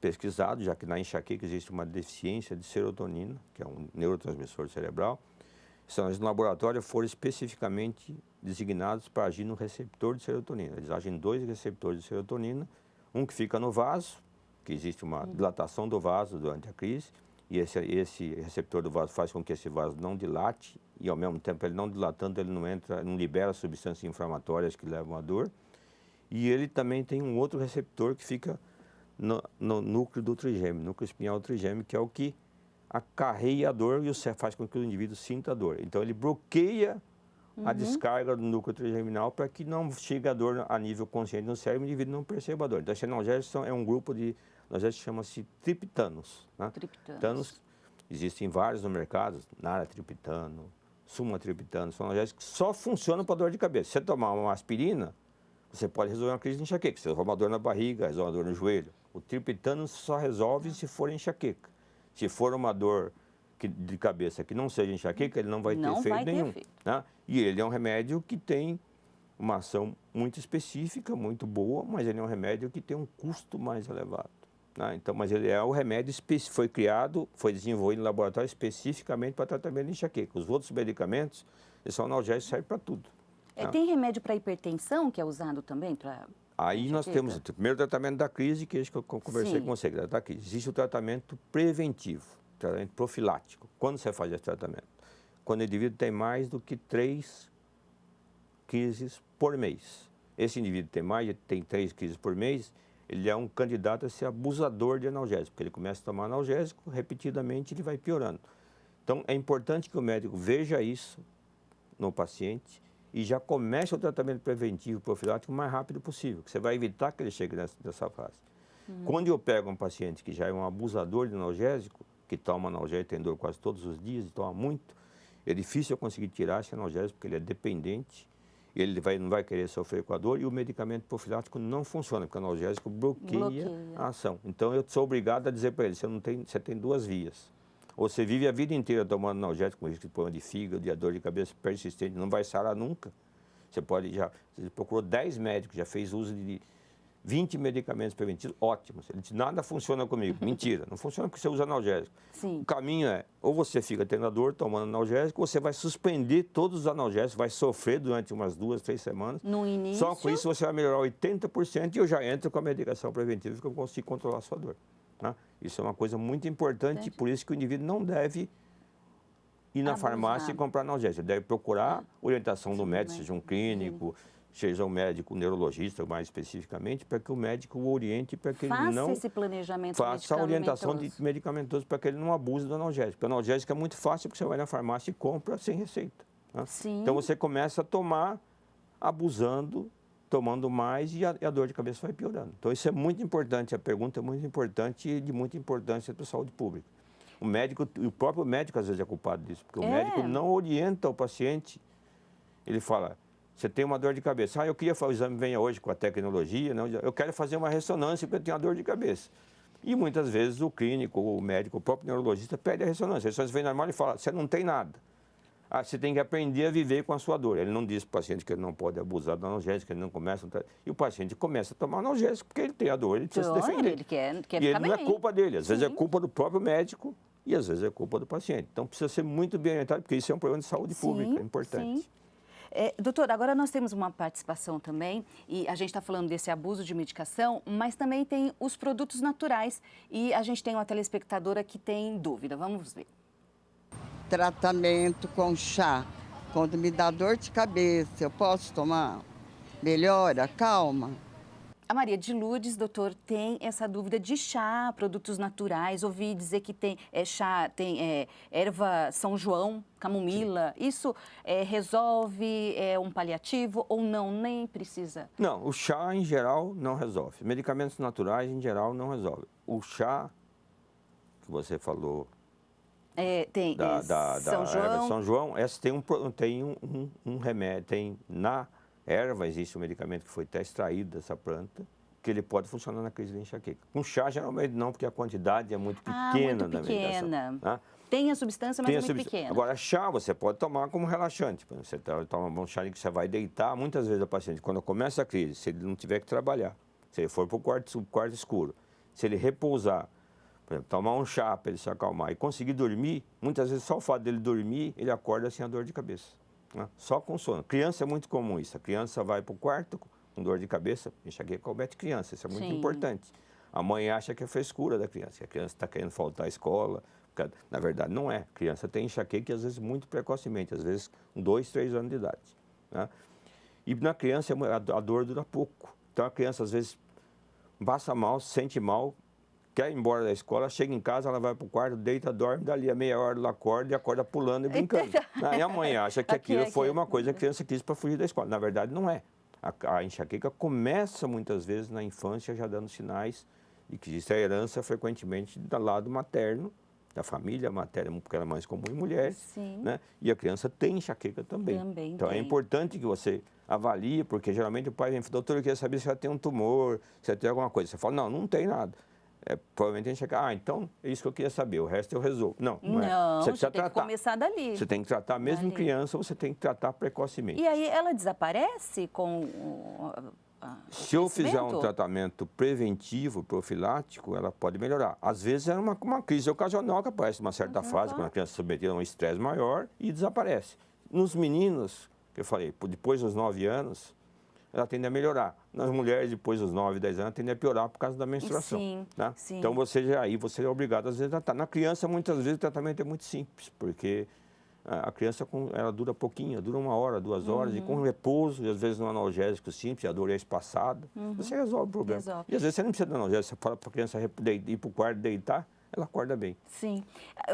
pesquisados, já que na enxaqueca existe uma deficiência de serotonina, que é um neurotransmissor cerebral. Eles no laboratório foram especificamente designados para agir no receptor de serotonina. Eles agem em 2 receptores de serotonina, um que fica no vaso, que existe uma dilatação do vaso durante a crise, e esse receptor do vaso faz com que esse vaso não dilate, e ao mesmo tempo ele não dilatando, ele não libera substâncias inflamatórias que levam à dor. E ele também tem um outro receptor que fica no núcleo do trigêmeo, núcleo espinhal do trigêmeo, que é o que acarreia a dor e faz com que o indivíduo sinta a dor. Então ele bloqueia a descarga do núcleo trigeminal para que não chegue a dor a nível consciente no cérebro e o indivíduo não perceba a dor. Então, esse analgésico é um grupo de analgésicos que chama-se triptanos. Né? Triptanos existem vários no mercado, naratriptano, sumatriptano, são analgésicos que só funcionam para dor de cabeça. Se você tomar uma aspirina, você pode resolver uma crise de enxaqueca. Se você resolve uma dor na barriga, resolve uma dor no joelho. O triptano só resolve se for enxaqueca. Se for uma dor de cabeça que não seja enxaqueca, ele não vai ter efeito nenhum. Né? E ele é um remédio que tem uma ação muito específica, muito boa, mas ele é um remédio que tem um custo mais elevado. Né? Então, mas ele é o remédio foi criado, foi desenvolvido no laboratório especificamente para tratamento de enxaqueca. Os outros medicamentos, eles são analgésicos, servem para tudo. Né? Tem remédio para hipertensão que é usado também para Aí nós temos o primeiro tratamento da crise, que é isso que eu conversei com você, da crise. Existe o tratamento preventivo, tratamento profilático. Quando você faz esse tratamento? Quando o indivíduo tem mais do que 3 crises por mês. Esse indivíduo tem 3 crises por mês, ele é um candidato a ser abusador de analgésico, porque ele começa a tomar analgésico, repetidamente ele vai piorando. Então, é importante que o médico veja isso no paciente e já comece o tratamento preventivo profilático o mais rápido possível, que você vai evitar que ele chegue nessa fase. Quando eu pego um paciente que já é um abusador de analgésico, que toma analgésico, tem dor quase todos os dias e toma muito, é difícil eu conseguir tirar esse analgésico, porque ele é dependente, ele não vai querer sofrer com a dor e o medicamento profilático não funciona, porque o analgésico bloqueia a ação. Então, eu sou obrigado a dizer para ele, você tem 2 vias. Ou você vive a vida inteira tomando analgésico, com risco de problema de fígado, de dor de cabeça persistente, não vai sarar nunca. Você procurou 10 médicos, já fez uso de 20 medicamentos preventivos, ótimos. Ele diz, nada funciona comigo. Mentira, não funciona porque você usa analgésico. Sim. O caminho é, ou você fica tendo a dor tomando analgésico, ou você vai suspender todos os analgésicos, vai sofrer durante umas 2, 3 semanas. No início. Só com isso você vai melhorar 80% e eu já entro com a medicação preventiva que eu consigo controlar a sua dor. Né? Isso é uma coisa muito importante, por isso que o indivíduo não deve ir na farmácia e comprar analgésico. Ele deve procurar orientação do médico, seja um clínico, seja um médico neurologista, mais especificamente, para que o médico o oriente para que ele não... Faça esse planejamento faça a orientação de medicamentoso para que ele não abuse do analgésico. Porque o analgésico é muito fácil, porque você vai na farmácia e compra sem receita. Né? Então, você começa a tomar, abusando, tomando mais e a dor de cabeça vai piorando. Então, isso é muito importante, a pergunta é muito importante e de muita importância para a saúde pública. O próprio médico, às vezes, é culpado disso, porque o médico não orienta o paciente. Ele fala, você tem uma dor de cabeça. Eu queria fazer o exame, venha hoje com a tecnologia, não, eu quero fazer uma ressonância porque eu tenho uma dor de cabeça. E muitas vezes o clínico, o médico, o próprio neurologista pede a ressonância. A ressonância vem normal e fala, você não tem nada. Você tem que aprender a viver com a sua dor. Ele não diz para o paciente que ele não pode abusar do analgésico, que ele não começa... E o paciente começa a tomar analgésico porque ele tem a dor, ele precisa se defender. Ele quer e ficar ele não bem. É culpa dele, às vezes é culpa do próprio médico e às vezes é culpa do paciente. Então precisa ser muito bem orientado, porque isso é um problema de saúde pública, é importante. Doutor, agora nós temos uma participação também, e a gente está falando desse abuso de medicação, mas também tem os produtos naturais, e a gente tem uma telespectadora que tem dúvida, vamos ver. Tratamento com chá, quando me dá dor de cabeça, eu posso tomar? Melhora, calma? A Maria de Lourdes, doutor, tem essa dúvida de chá, produtos naturais. Ouvi dizer que tem chá, tem erva São João, camomila. Isso resolve, um paliativo ou não, nem precisa? Não, o chá em geral não resolve. Medicamentos naturais em geral não resolve. O chá que você falou tem São João. Erva São João, essa tem um remédio, tem na erva, existe um medicamento que foi até extraído dessa planta, que ele pode funcionar na crise de enxaqueca. Com chá, geralmente não, porque a quantidade é muito pequena da medicação. Né? Tem a substância, mas é muito pequena. Agora, chá você pode tomar como relaxante. Você toma um chá que você vai deitar. Muitas vezes o paciente, quando começa a crise, se ele não tiver que trabalhar, se ele for para o quarto escuro, se ele repousar, por exemplo, tomar um chá para ele se acalmar e conseguir dormir, muitas vezes só o fato dele dormir, ele acorda sem a dor de cabeça. Né? Só com sono. Criança é muito comum isso. A criança vai para o quarto com dor de cabeça, enxaqueca comete criança. Isso é muito importante. A mãe acha que é frescura da criança, que a criança está querendo faltar à escola. Na verdade, não é. A criança tem enxaqueca, às vezes, muito precocemente, às vezes com 2, 3 anos de idade. Né? E na criança, a dor dura pouco. Então, a criança, às vezes, passa mal, se sente mal, quer ir embora da escola, chega em casa, ela vai para o quarto, deita, dorme, dali a meia hora ela acorda e acorda pulando e brincando. E a mãe acha que aquilo foi uma coisa que a criança quis para fugir da escola. Na verdade, não é. A enxaqueca começa muitas vezes na infância já dando sinais de que existe a herança frequentemente do lado materno, da família materna, porque ela é mais comum em mulheres, né? E a criança tem enxaqueca também. Então é importante que você avalie, porque geralmente o pai vem e fala, doutor, eu queria saber se ela tem um tumor, se ela tem alguma coisa. Você fala, não tem nada. Provavelmente enxaqueca. Então é isso que eu queria saber, o resto eu resolvo. Não é. Você precisa tratar. Que começar dali. Você tem que tratar, mesmo em criança, você tem que tratar precocemente. E aí ela desaparece Se eu fizer um tratamento preventivo, profilático, ela pode melhorar. Às vezes é uma crise ocasional que aparece numa certa fase, quando a criança é submetida a um estresse maior e desaparece. Nos meninos, que eu falei, depois dos 9 anos, ela tende a melhorar. Nas mulheres, depois dos 9, 10 anos, tende a piorar por causa da menstruação. Sim, né? sim. Então, você é obrigado, às vezes, a tratar. Na criança, muitas vezes, o tratamento é muito simples, porque a criança, ela dura pouquinho, dura 1 hora, 2 horas, e com repouso, e às vezes no analgésico simples, a dor é espaçada, você resolve o problema. Resolve. E às vezes você não precisa de analgésico, você fala para a criança ir para o quarto deitar, ela acorda bem. Sim.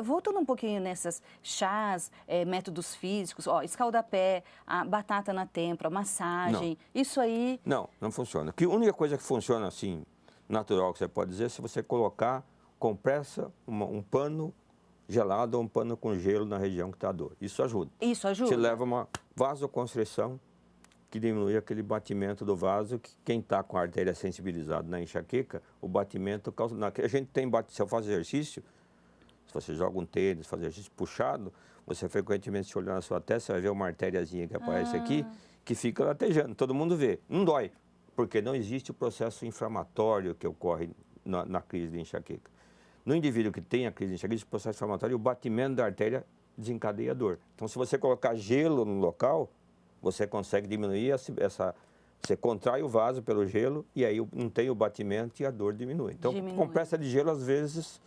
Voltando um pouquinho nessas chás, métodos físicos, escaldapé, a batata na têmpora, massagem, isso aí... Não funciona. A única coisa que funciona assim, natural, que você pode dizer, é se você colocar compressa, um pano gelado ou um pano com gelo na região que está a dor. Isso ajuda. Isso ajuda? Você leva uma vasoconstrição, que diminui aquele batimento do vaso, que quem está com a artéria sensibilizada na enxaqueca, o batimento causa... A gente tem, se eu faço exercício, se você joga um tênis, faz exercício puxado, você frequentemente, se olhar na sua testa, você vai ver uma artériazinha que aparece aqui, que fica latejando. Todo mundo vê. Não dói, porque não existe o processo inflamatório que ocorre na crise de enxaqueca. No indivíduo que tem a crise de enxaqueca, o processo inflamatório, o batimento da artéria desencadeia a dor. Então, se você colocar gelo no local, você consegue diminuir você contrai o vaso pelo gelo e aí não tem o batimento e a dor diminui. Então, compressa de gelo, às vezes,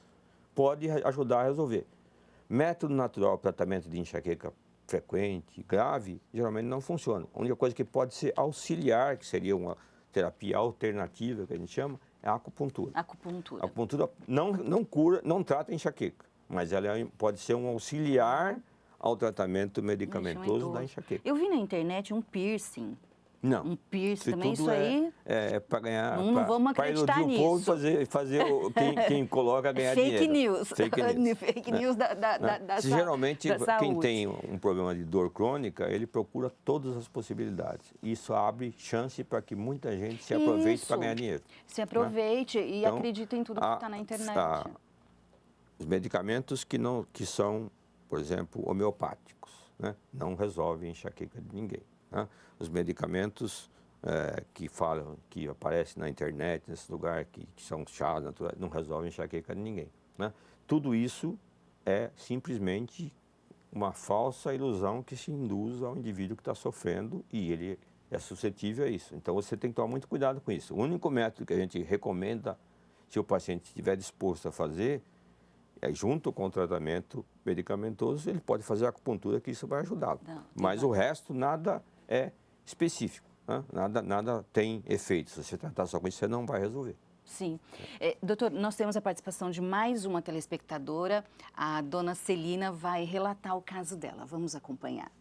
pode ajudar a resolver. Método natural para tratamento de enxaqueca frequente, grave, geralmente não funciona. A única coisa que pode ser auxiliar, que seria uma terapia alternativa, que a gente chama, é a acupuntura. Acupuntura. A acupuntura não cura, não trata enxaqueca, mas ela pode ser um auxiliar ao tratamento medicamentoso da enxaqueca. Eu vi na internet um piercing. Não. Um piercing também, isso aí... É para ganhar... Não vamos acreditar nisso. Para iludir o povo e fazer quem coloca ganhar dinheiro. Fake news. Fake news da geralmente, da quem saúde. tem um problema de dor crônica, ele procura todas as possibilidades. Isso abre chance para que muita gente se aproveite para ganhar dinheiro. Se aproveite e então, acredite em tudo que está na internet. Os medicamentos que são, por exemplo, homeopáticos, né? Não resolvem enxaqueca de ninguém. Né? Os medicamentos que aparecem na internet, nesse lugar, que são chás naturais, não resolvem enxaqueca de ninguém. Né? Tudo isso é simplesmente uma falsa ilusão que se induz ao indivíduo que está sofrendo e ele é suscetível a isso. Então, você tem que tomar muito cuidado com isso. O único método que a gente recomenda, se o paciente estiver disposto a fazer, junto com o tratamento medicamentoso, ele pode fazer a acupuntura, que isso vai ajudá-lo. Mas o resto, nada é específico, né? Nada tem efeito. Se você tratar só com isso, você não vai resolver. Sim. Doutor, nós temos a participação de mais uma telespectadora. A dona Celina vai relatar o caso dela. Vamos acompanhar.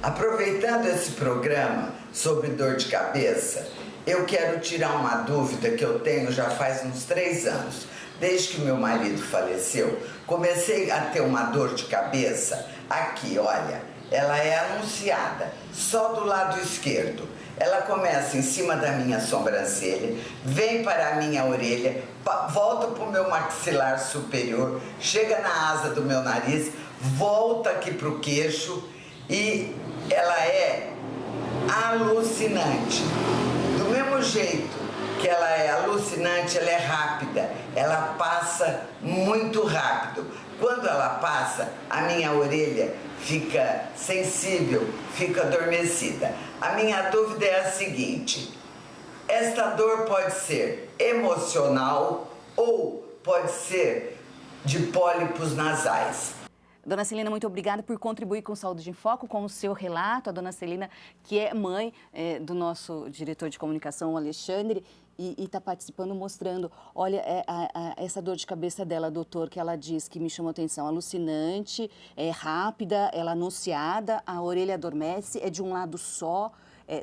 Aproveitando esse programa sobre dor de cabeça, eu quero tirar uma dúvida que eu tenho já faz uns 3 anos. Desde que meu marido faleceu, comecei a ter uma dor de cabeça aqui, olha, ela é anunciada só do lado esquerdo. Ela começa em cima da minha sobrancelha, vem para a minha orelha, volta para o meu maxilar superior, chega na asa do meu nariz, volta aqui para o queixo e ela é alucinante. Do mesmo jeito que ela é alucinante, ela é rápida, ela passa muito rápido. Quando ela passa, a minha orelha fica sensível, fica adormecida. A minha dúvida é a seguinte: esta dor pode ser emocional ou pode ser de pólipos nasais? Dona Celina, muito obrigada por contribuir com Saúde em Foco, com o seu relato. A dona Celina, que é mãe do nosso diretor de comunicação, o Alexandre, e está participando, mostrando, olha, essa dor de cabeça dela, doutor, que ela diz que me chamou a atenção, alucinante, é rápida, ela é anunciada, a orelha adormece, é de um lado só.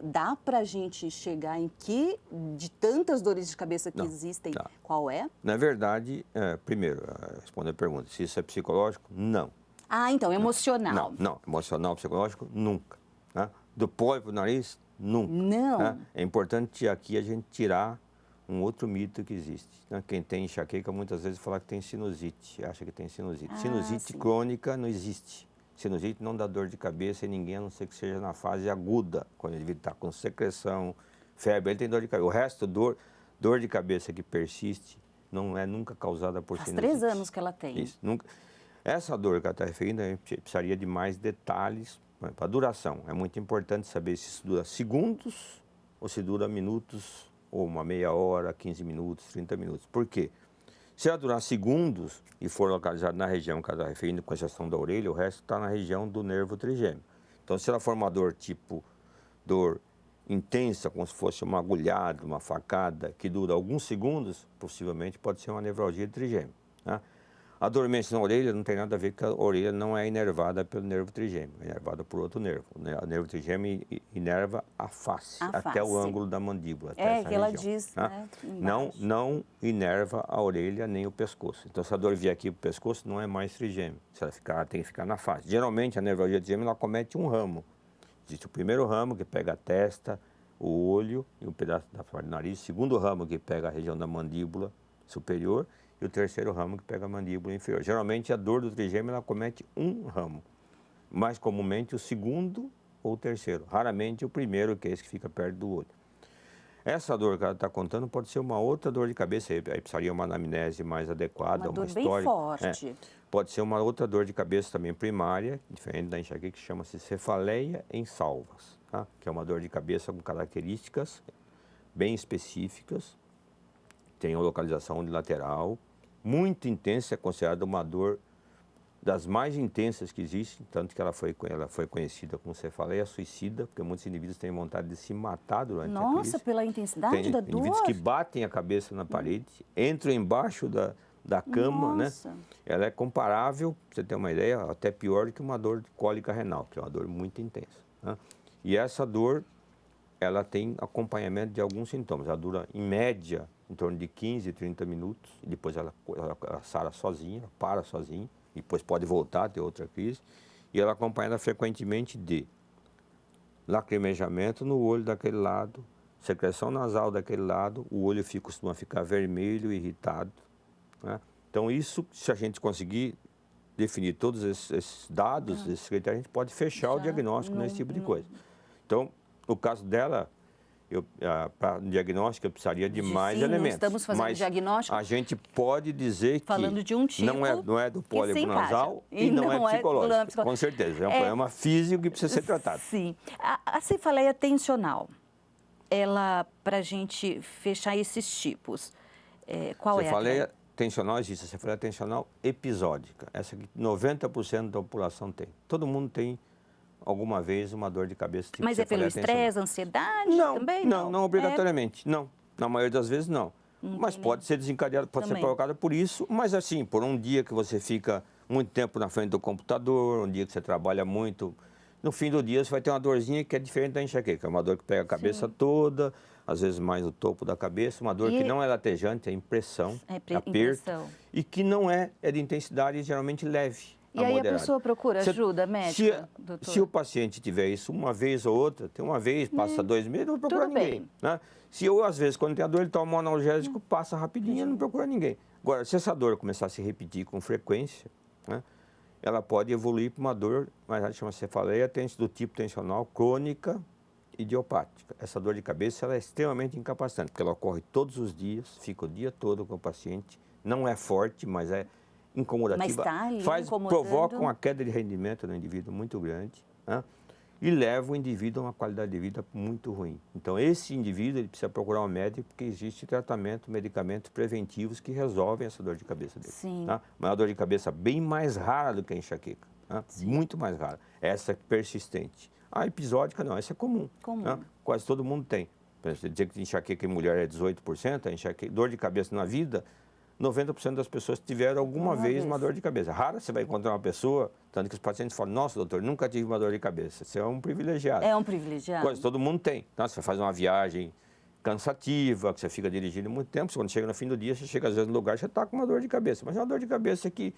Dá para a gente chegar em que, de tantas dores de cabeça que existem, qual é? Na verdade, primeiro, responder a pergunta, se isso é psicológico, não. Ah, então, emocional. Não, emocional, psicológico, nunca. Né? Do pólipo no nariz, nunca. Não. Né? É importante aqui a gente tirar um outro mito que existe. Né? Quem tem enxaqueca muitas vezes fala que tem sinusite, acha que tem sinusite. Sinusite crônica não existe. Sinusite não dá dor de cabeça em ninguém, a não ser que seja na fase aguda, quando ele está com secreção, Febre, ele tem dor de cabeça. O resto, dor de cabeça que persiste, não é nunca causada por Faz sinusite. 3 anos que ela tem. Isso, nunca. Essa dor que ela está referindo, a gente precisaria de mais detalhes para a duração. É muito importante saber se isso dura segundos ou se dura minutos, ou uma meia hora, 15 minutos, 30 minutos. Por quê? Se ela durar segundos e for localizada na região que ela está referindo, com exceção da orelha, o resto está na região do nervo trigêmeo. Então, se ela for uma dor tipo dor intensa, como se fosse uma agulhada, uma facada, que dura alguns segundos, possivelmente pode ser uma nevralgia de trigêmeo. Tá? A dormência na orelha não tem nada a ver com a orelha não é inervada pelo nervo trigêmeo, é inervada por outro nervo. O nervo trigêmeo inerva a face, até o ângulo da mandíbula. Até essa que ela região, diz, tá? né? Não inerva a orelha nem o pescoço. Então, se a dor vier aqui para o pescoço, não é mais trigêmeo. Se ela ficar, tem que ficar na face. Geralmente, a nevralgia trigêmeo, ela comete um ramo. Existe o primeiro ramo, que pega a testa, o olho e um pedaço da parte do nariz. O segundo ramo, que pega a região da mandíbula superior. E o terceiro ramo, que pega a mandíbula inferior. Geralmente, a dor do trigêmeo, ela comete um ramo. Mais comumente, o segundo ou o terceiro. Raramente, o primeiro, que é esse que fica perto do olho. Essa dor que ela está contando pode ser uma outra dor de cabeça. Aí precisaria uma anamnese mais adequada, Uma dor história. bem forte. Pode ser uma outra dor de cabeça também primária, diferente da enxaqueca, que chama-se cefaleia em salvas, tá? Que é uma dor de cabeça com características bem específicas. Tem uma localização unilateral, muito intensa, é considerada uma dor das mais intensas que existem, tanto que ela foi conhecida como cefaleia suicida, porque muitos indivíduos têm vontade de se matar durante a crise. Nossa, pela intensidade da dor? Tem indivíduos que batem a cabeça na parede, entram embaixo da cama, Nossa. né? Ela é comparável, para você ter uma ideia, até pior do que uma dor de cólica renal, que é uma dor muito intensa, né? E essa dor, ela tem acompanhamento de alguns sintomas. Ela dura, em média, em torno de 15, 30 minutos, e depois ela sara sozinha, ela para sozinha, e depois pode voltar a ter outra crise, e ela é acompanhada frequentemente de lacrimejamento no olho daquele lado, secreção nasal daquele lado, o olho costuma ficar vermelho, irritado, né? Então, isso, se a gente conseguir definir todos esses dados, esses critérios, a gente pode fechar o diagnóstico nesse tipo de coisa. Então, no caso dela, para o diagnóstico, eu precisaria de mais elementos. Estamos fazendo mas diagnóstico. a gente pode dizer falando que de um tipo não é do pólipo nasal e não é psicológico. Com certeza, é um problema físico que precisa ser tratado. Sim. A cefaleia tensional, ela, para a gente fechar esses tipos, qual é a Cefaleia tensional existe, a cefaleia tensional episódica. Essa que 90% da população tem. Todo mundo tem alguma vez uma dor de cabeça tipo Mas é pelo estresse, ansiedade também? Não obrigatoriamente, não. Na maioria das vezes, não. Mas pode ser desencadeado, pode ser provocada por isso, mas assim, por um dia que você fica muito tempo na frente do computador, um dia que você trabalha muito, no fim do dia você vai ter uma dorzinha que é diferente da enxaqueca, é uma dor que pega a cabeça toda, às vezes mais o topo da cabeça, uma dor que não é latejante, é impressão, aperto, e que não é de intensidade geralmente leve. E aí a pessoa procura ajuda médica, doutor? Se o paciente tiver isso uma vez ou outra, tem uma vez, passa 2 meses, não procura ninguém. Né? Se eu, às vezes, quando tem a dor, ele toma um analgésico, passa rapidinho, não procura ninguém. Agora, se essa dor começar a se repetir com frequência, né, ela pode evoluir para uma dor, mas ela chama cefaleia do tipo tensional crônica idiopática. Essa dor de cabeça ela é extremamente incapacitante, porque ela ocorre todos os dias, fica o dia todo com o paciente, não é forte, mas é incomodativa, mas tá ali provoca uma queda de rendimento no indivíduo muito grande, né? E leva o indivíduo a uma qualidade de vida muito ruim. Então, esse indivíduo ele precisa procurar um médico porque existe tratamento, medicamentos preventivos que resolvem essa dor de cabeça dele. Sim. Tá? Mas é uma dor de cabeça bem mais rara do que a enxaqueca, tá? Muito mais rara. Essa é persistente. A episódica não, essa é comum. Tá? Quase todo mundo tem. Para dizer que enxaqueca em mulher é 18%, a enxaqueca, dor de cabeça na vida, 90% das pessoas tiveram alguma vez uma dor de cabeça. Rara você vai encontrar uma pessoa, tanto que os pacientes falam, nossa, doutor, nunca tive uma dor de cabeça. Você é um privilegiado. É um privilegiado. Quase todo mundo tem. Então, você faz uma viagem cansativa, que você fica dirigindo muito tempo, quando chega no fim do dia, você chega às vezes no lugar, você está com uma dor de cabeça. Mas é uma dor de cabeça que,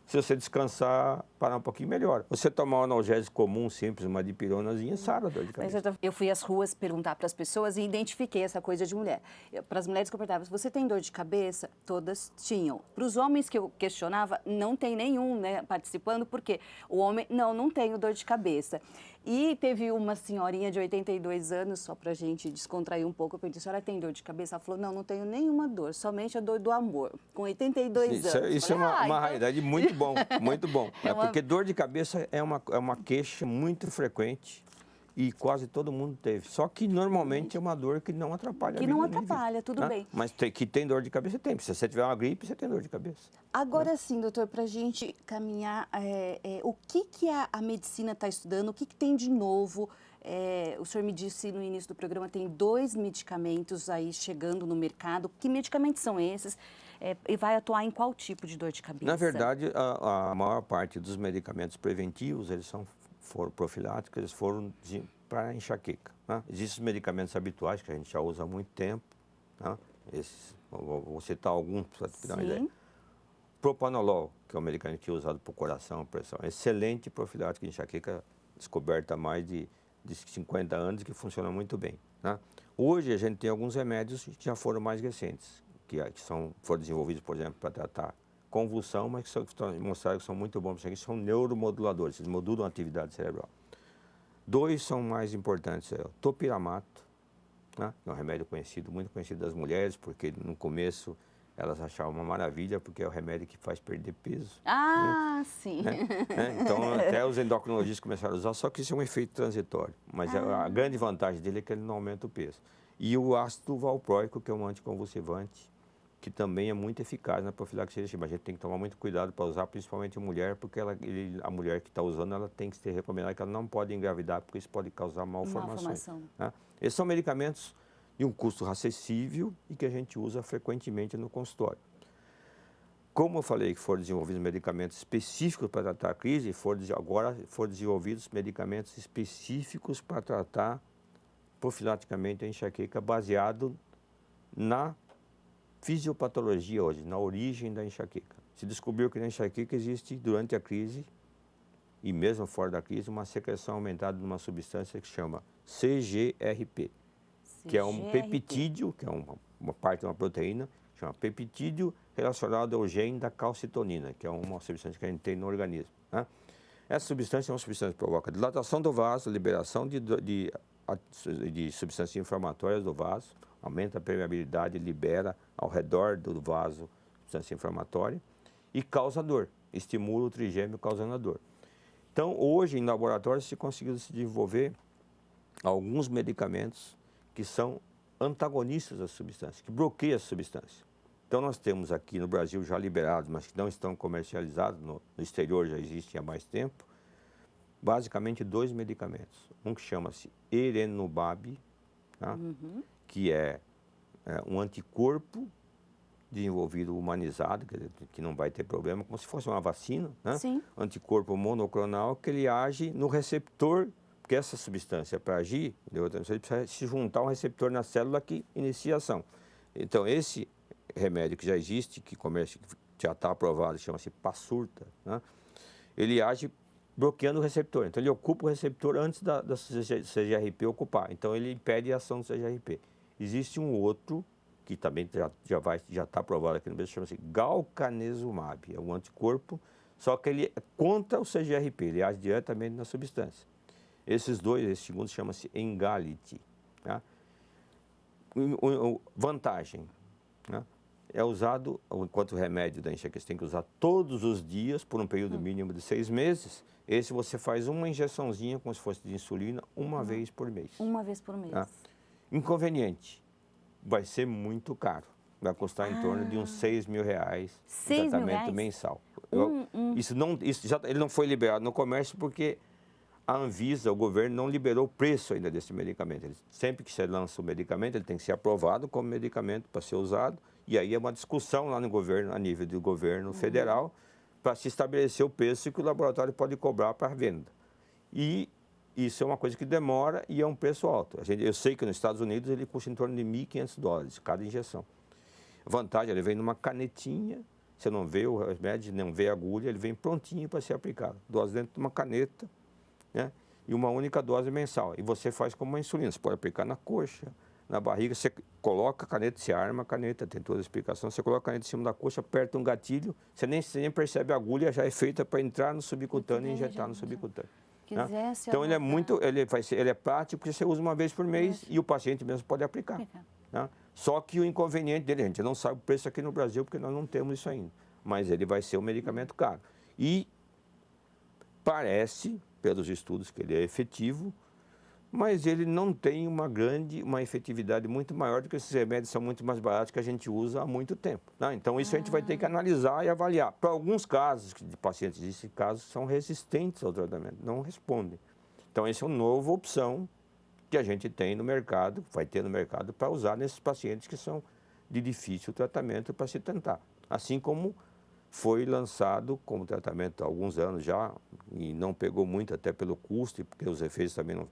se você descansar, parar um pouquinho, melhor. Você tomar um analgésico comum, simples, uma dipironazinha, sara a dor de cabeça. Mas eu fui às ruas perguntar para as pessoas e identifiquei essa coisa de mulher. Para as mulheres que eu perguntava, você tem dor de cabeça? Todas tinham. Para os homens que eu questionava, não tem nenhum, né, participando, porque o homem, não tenho dor de cabeça. E teve uma senhorinha de 82 anos, só pra gente descontrair um pouco, eu perguntei, a senhora tem dor de cabeça? Ela falou, não, não tenho nenhuma dor, somente a dor do amor, com 82 anos. Isso falei, é uma então... realidade muito bom, muito bom. É uma... Porque dor de cabeça é uma queixa muito frequente e quase todo mundo teve. Só que normalmente é uma dor que não atrapalha a vida. Que não atrapalha, tudo bem. Mas que tem dor de cabeça, tem. Se você tiver uma gripe, você tem dor de cabeça. Agora sim, doutor, para a gente caminhar, o que a medicina está estudando, o que tem de novo? O senhor me disse no início do programa, tem 2 medicamentos aí chegando no mercado. Que medicamentos são esses? E vai atuar em qual tipo de dor de cabeça? Na verdade, a maior parte dos medicamentos preventivos, eles foram profiláticos, eles foram para enxaqueca. Né? Existem os medicamentos habituais, que a gente já usa há muito tempo. Né? Vou citar alguns para te dar uma ideia. Propanolol, que é um medicamento que é usado para o coração, pressão. Excelente profilático de enxaqueca, descoberta há mais de 50 anos, que funciona muito bem. Né? Hoje a gente tem alguns remédios que já foram mais recentes, que foram desenvolvidos, por exemplo, para tratar convulsão, mas que mostraram que são muito bons, que são neuromoduladores, eles modulam a atividade cerebral. 2 são mais importantes, o topiramato, né? É um remédio conhecido, muito conhecido das mulheres, porque no começo elas achavam uma maravilha, porque é o remédio que faz perder peso. Ah, né? sim. Então, até os endocrinologistas começaram a usar, só que isso é um efeito transitório. Mas a grande vantagem dele é que ele não aumenta o peso. E o ácido valproico, que é um anticonvulsivante, que também é muito eficaz na profilaxia de estigma. A gente tem que tomar muito cuidado para usar, principalmente a mulher, porque a mulher que está usando, ela tem que ser recomendada que ela não pode engravidar, porque isso pode causar malformações. Né? Esses são medicamentos de um custo acessível e que a gente usa frequentemente no consultório. Como eu falei que foram desenvolvidos medicamentos específicos para tratar a crise, agora foram desenvolvidos medicamentos específicos para tratar profilaticamente a enxaqueca, baseado na fisiopatologia hoje, na origem da enxaqueca. Se descobriu que na enxaqueca existe, durante a crise, e mesmo fora da crise, uma secreção aumentada de uma substância que se chama CGRP, que é um peptídeo, que é uma parte de uma proteína, chama peptídeo relacionado ao gene da calcitonina, que é uma substância que a gente tem no organismo. Né? Essa substância é uma substância que provoca dilatação do vaso, liberação de substâncias inflamatórias do vaso, aumenta a permeabilidade, libera ao redor do vaso substância inflamatória e causa dor, estimula o trigêmeo causando a dor. Então, hoje, em laboratório, se conseguiu desenvolver alguns medicamentos que são antagonistas da substância, que bloqueiam a substância. Então, nós temos aqui no Brasil já liberados, mas que não estão comercializados, no exterior já existem há mais tempo, basicamente 2 medicamentos. Um que chama-se Erenumab, tá? Que é um anticorpo desenvolvido humanizado, que não vai ter problema, como se fosse uma vacina, né? Sim. Anticorpo monoclonal, que ele age no receptor, porque essa substância, para agir, ele precisa se juntar a um receptor na célula que inicia a ação. Então, esse remédio que já existe, que já está aprovado, chama-se Passurta, né? Ele age bloqueando o receptor. Então, ele ocupa o receptor antes da CGRP ocupar. Então, ele impede a ação do CGRP. Existe um outro, que também já está aprovado aqui no Brasil, chama-se Galcanezumab. É um anticorpo, só que ele é contra o CGRP, ele age diretamente na substância. Esse segundo chama-se Engality. Tá? Vantagem, né? É usado, enquanto o remédio da enxaqueca você tem que usar todos os dias, por um período mínimo de 6 meses. Esse você faz uma injeçãozinha, como se fosse de insulina, uma vez por mês. Uma vez por mês. Tá? Inconveniente, vai ser muito caro. Vai custar em torno de uns R$6 mil o tratamento mensal. Ele não foi liberado no comércio porque a Anvisa, o governo, não liberou o preço ainda desse medicamento. Sempre que você lança o medicamento, ele tem que ser aprovado como medicamento para ser usado. E aí é uma discussão lá no governo, a nível do governo federal, para se estabelecer o preço que o laboratório pode cobrar para a venda. E isso é uma coisa que demora e é um preço alto. Eu sei que nos Estados Unidos ele custa em torno de $1.500 cada injeção. A vantagem, ele vem numa canetinha, você não vê o remédio, não vê a agulha, ele vem prontinho para ser aplicado. Dose dentro de uma caneta, né? E uma única dose mensal. E você faz como uma insulina, você pode aplicar na coxa, na barriga, você coloca a caneta, você arma a caneta, tem toda a explicação, você coloca a caneta em cima da coxa, aperta um gatilho, você nem percebe a agulha, já é feita para entrar no subcutâneo e injetar no subcutâneo. quisesse Então ele é adotar. ele é prático porque você usa uma vez por mês e o paciente mesmo pode aplicar. Né? Só que o inconveniente dele, a gente não sabe o preço aqui no Brasil porque nós não temos isso ainda, mas ele vai ser um medicamento caro. E parece, pelos estudos, que ele é efetivo, mas ele não tem uma efetividade muito maior do que esses remédios são muito mais baratos que a gente usa há muito tempo. Né? Então isso a gente vai ter que analisar e avaliar. Para alguns casos de pacientes, esses casos são resistentes ao tratamento, não respondem. Então essa é uma nova opção que a gente tem no mercado, vai ter no mercado para usar nesses pacientes que são de difícil tratamento para se tentar. Assim como foi lançado como tratamento há alguns anos já, e não pegou muito até pelo custo, porque os efeitos também não...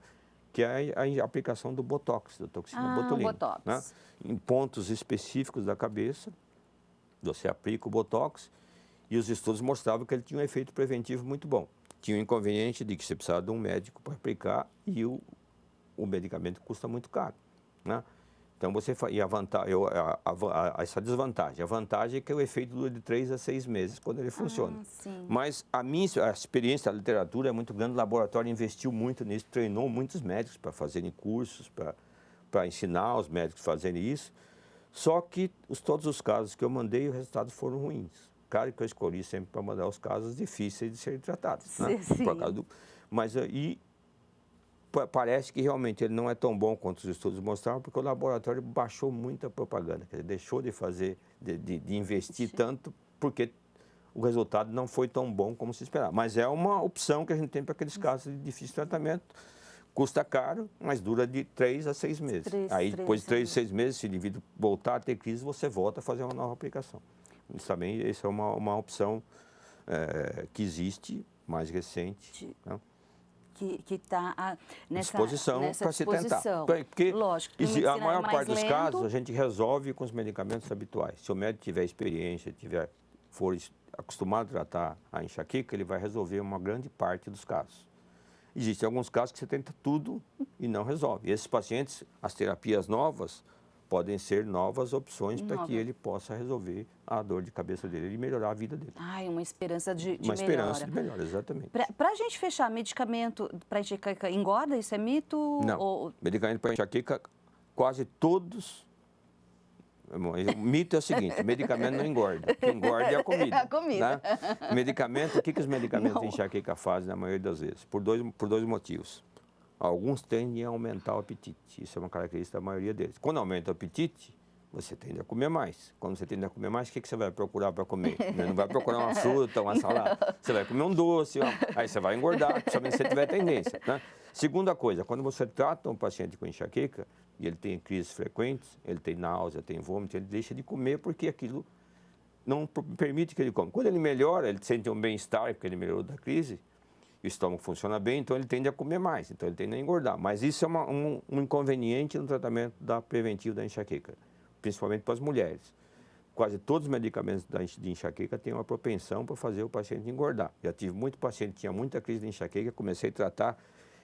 que é a aplicação do Botox, da toxina botulínica. Botox. Né? Em pontos específicos da cabeça, você aplica o Botox e os estudos mostravam que ele tinha um efeito preventivo muito bom. Tinha o inconveniente de que você precisava de um médico para aplicar e o medicamento custa muito caro. Né? Então, essa desvantagem. A vantagem é que o efeito dura de 3 a 6 meses quando ele funciona. Mas a experiência da literatura é muito grande, o laboratório investiu muito nisso, treinou muitos médicos para fazerem cursos, para ensinar os médicos a fazerem isso. Só que todos os casos que eu mandei, os resultados foram ruins. Claro que eu escolhi sempre para mandar os casos difíceis de serem tratados. Né? Por causa mas parece que realmente ele não é tão bom quanto os estudos mostravam, porque o laboratório baixou muito a propaganda, quer dizer, deixou de fazer, de investir tanto, porque o resultado não foi tão bom como se esperava. Mas é uma opção que a gente tem para aqueles casos de difícil tratamento, custa caro, mas dura de 3 a 6 meses. Aí depois de 3 a 6 meses, se o indivíduo voltar a ter crise, você volta a fazer uma nova aplicação. Isso também, essa é uma opção que existe, mais recente, né? Que está nessa disposição para se tentar. Porque lógico, a maior parte dos casos a gente resolve com os medicamentos habituais. Se o médico tiver experiência, for acostumado a tratar a enxaqueca, ele vai resolver uma grande parte dos casos. Existem alguns casos que você tenta tudo e não resolve. E esses pacientes, as terapias novas, podem ser novas opções para que ele possa resolver a dor de cabeça dele e melhorar a vida dele. Uma esperança de melhora. Uma esperança de melhora, exatamente. Para a gente fechar, medicamento para enxaqueca engorda? Isso é mito? Não. Medicamento para enxaqueca, quase todos... O mito é o seguinte, medicamento não engorda. O que engorda é a comida. A comida. Né? Medicamento, o que os medicamentos de enxaqueca fazem na maioria das vezes? Por dois motivos. Alguns tendem a aumentar o apetite. Isso é uma característica da maioria deles. Quando aumenta o apetite, você tende a comer mais. Quando você tende a comer mais, o que você vai procurar para comer? Não vai procurar uma fruta, uma salada. Você vai comer um doce, aí você vai engordar, principalmente se você tiver tendência. Né? Segunda coisa, quando você trata um paciente com enxaqueca, e ele tem crises frequentes, ele tem náusea, tem vômito, ele deixa de comer porque aquilo não permite que ele coma. Quando ele melhora, ele sente um bem-estar, porque ele melhorou da crise, o estômago funciona bem, então ele tende a comer mais, então ele tende a engordar. Mas isso é um inconveniente no tratamento preventivo da enxaqueca, principalmente para as mulheres. Quase todos os medicamentos de enxaqueca têm uma propensão para fazer o paciente engordar. Já tive muito paciente que tinha muita crise de enxaqueca, comecei a tratar,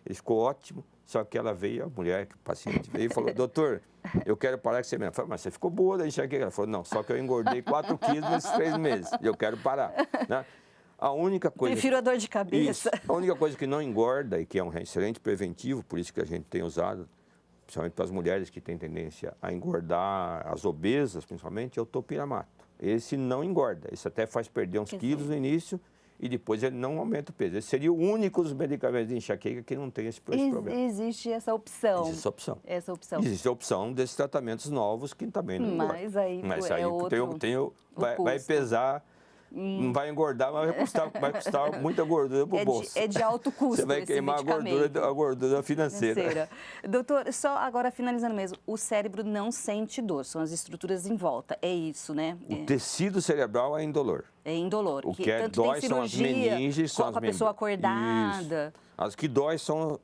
ele ficou ótimo, só que ela veio, a mulher, o paciente veio e falou, doutor, eu quero parar com você mesmo. Eu falei, mas você ficou boa da enxaqueca? Ela falou, não, só que eu engordei 4 quilos nesses 3 meses, e eu quero parar. Né? A única coisa... Prefiro a dor de cabeça. Isso, a única coisa que não engorda e que é um excelente preventivo, por isso que a gente tem usado, principalmente para as mulheres que têm tendência a engordar, as obesas principalmente, é o topiramato. Esse não engorda, esse até faz perder uns quilos no início e depois ele não aumenta o peso. Esse seria o único dos medicamentos de enxaqueca que não tem esse problema. Existe essa opção. Existe essa opção. Essa opção. Existe a opção desses tratamentos novos que também não engordam. Mas aí outro, vai pesar... Não vai engordar, mas vai custar muita gordura para o bolso. É de alto custo. Você vai queimar a gordura financeira. Doutor, só agora finalizando mesmo, o cérebro não sente dor, são as estruturas em volta, é isso, né? O tecido cerebral é indolor. É indolor. O que dói são as meninges, são a pessoa acordada. Isso. As que dói são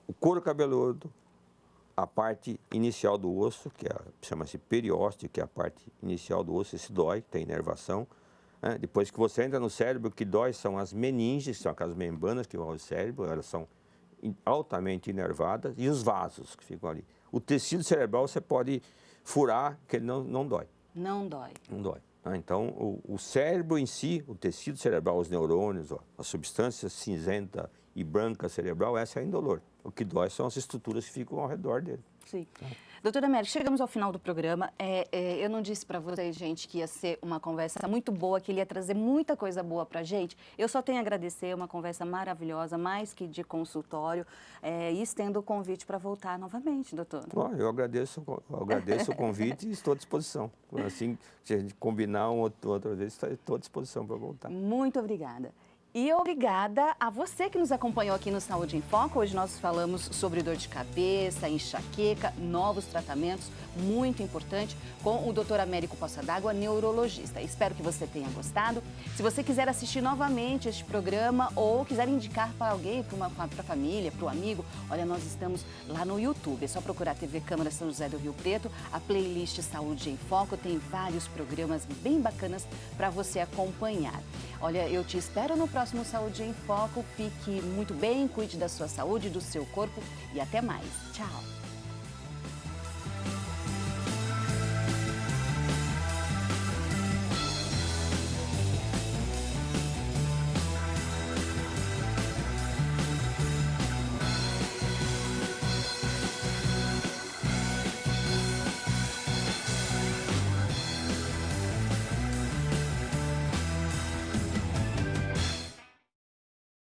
o couro cabeludo, a parte inicial do osso, que chama-se periósteo, que é a parte inicial do osso, esse dói, tem inervação. Né? Depois que você entra no cérebro, o que dói são as meninges, são aquelas membranas que vão ao cérebro, elas são altamente inervadas, e os vasos que ficam ali. O tecido cerebral você pode furar, que ele não dói. Não dói. Não dói. Então, o cérebro em si, o tecido cerebral, os neurônios, a substância cinzenta e branca cerebral, essa é a indolor. O que dói são as estruturas que ficam ao redor dele. Sim. Doutora Mary, chegamos ao final do programa. Eu não disse para vocês, gente, que ia ser uma conversa muito boa, que ele ia trazer muita coisa boa para a gente. Eu só tenho a agradecer, uma conversa maravilhosa, mais que de consultório, e estendo o convite para voltar novamente, doutor. Bom, eu agradeço o convite e estou à disposição. Assim, se a gente combinar outra vez, estou à disposição para voltar. Muito obrigada. E obrigada a você que nos acompanhou aqui no Saúde em Foco. Hoje nós falamos sobre dor de cabeça, enxaqueca, novos tratamentos, muito importante, com o Dr. Américo Poça d'Água, neurologista. Espero que você tenha gostado. Se você quiser assistir novamente este programa ou quiser indicar para alguém, para a família, para o amigo, olha, nós estamos lá no YouTube. É só procurar a TV Câmara São José do Rio Preto, a playlist Saúde em Foco. Tem vários programas bem bacanas para você acompanhar. Olha, eu te espero no próximo Saúde em Foco. Fique muito bem, cuide da sua saúde, do seu corpo e até mais. Tchau!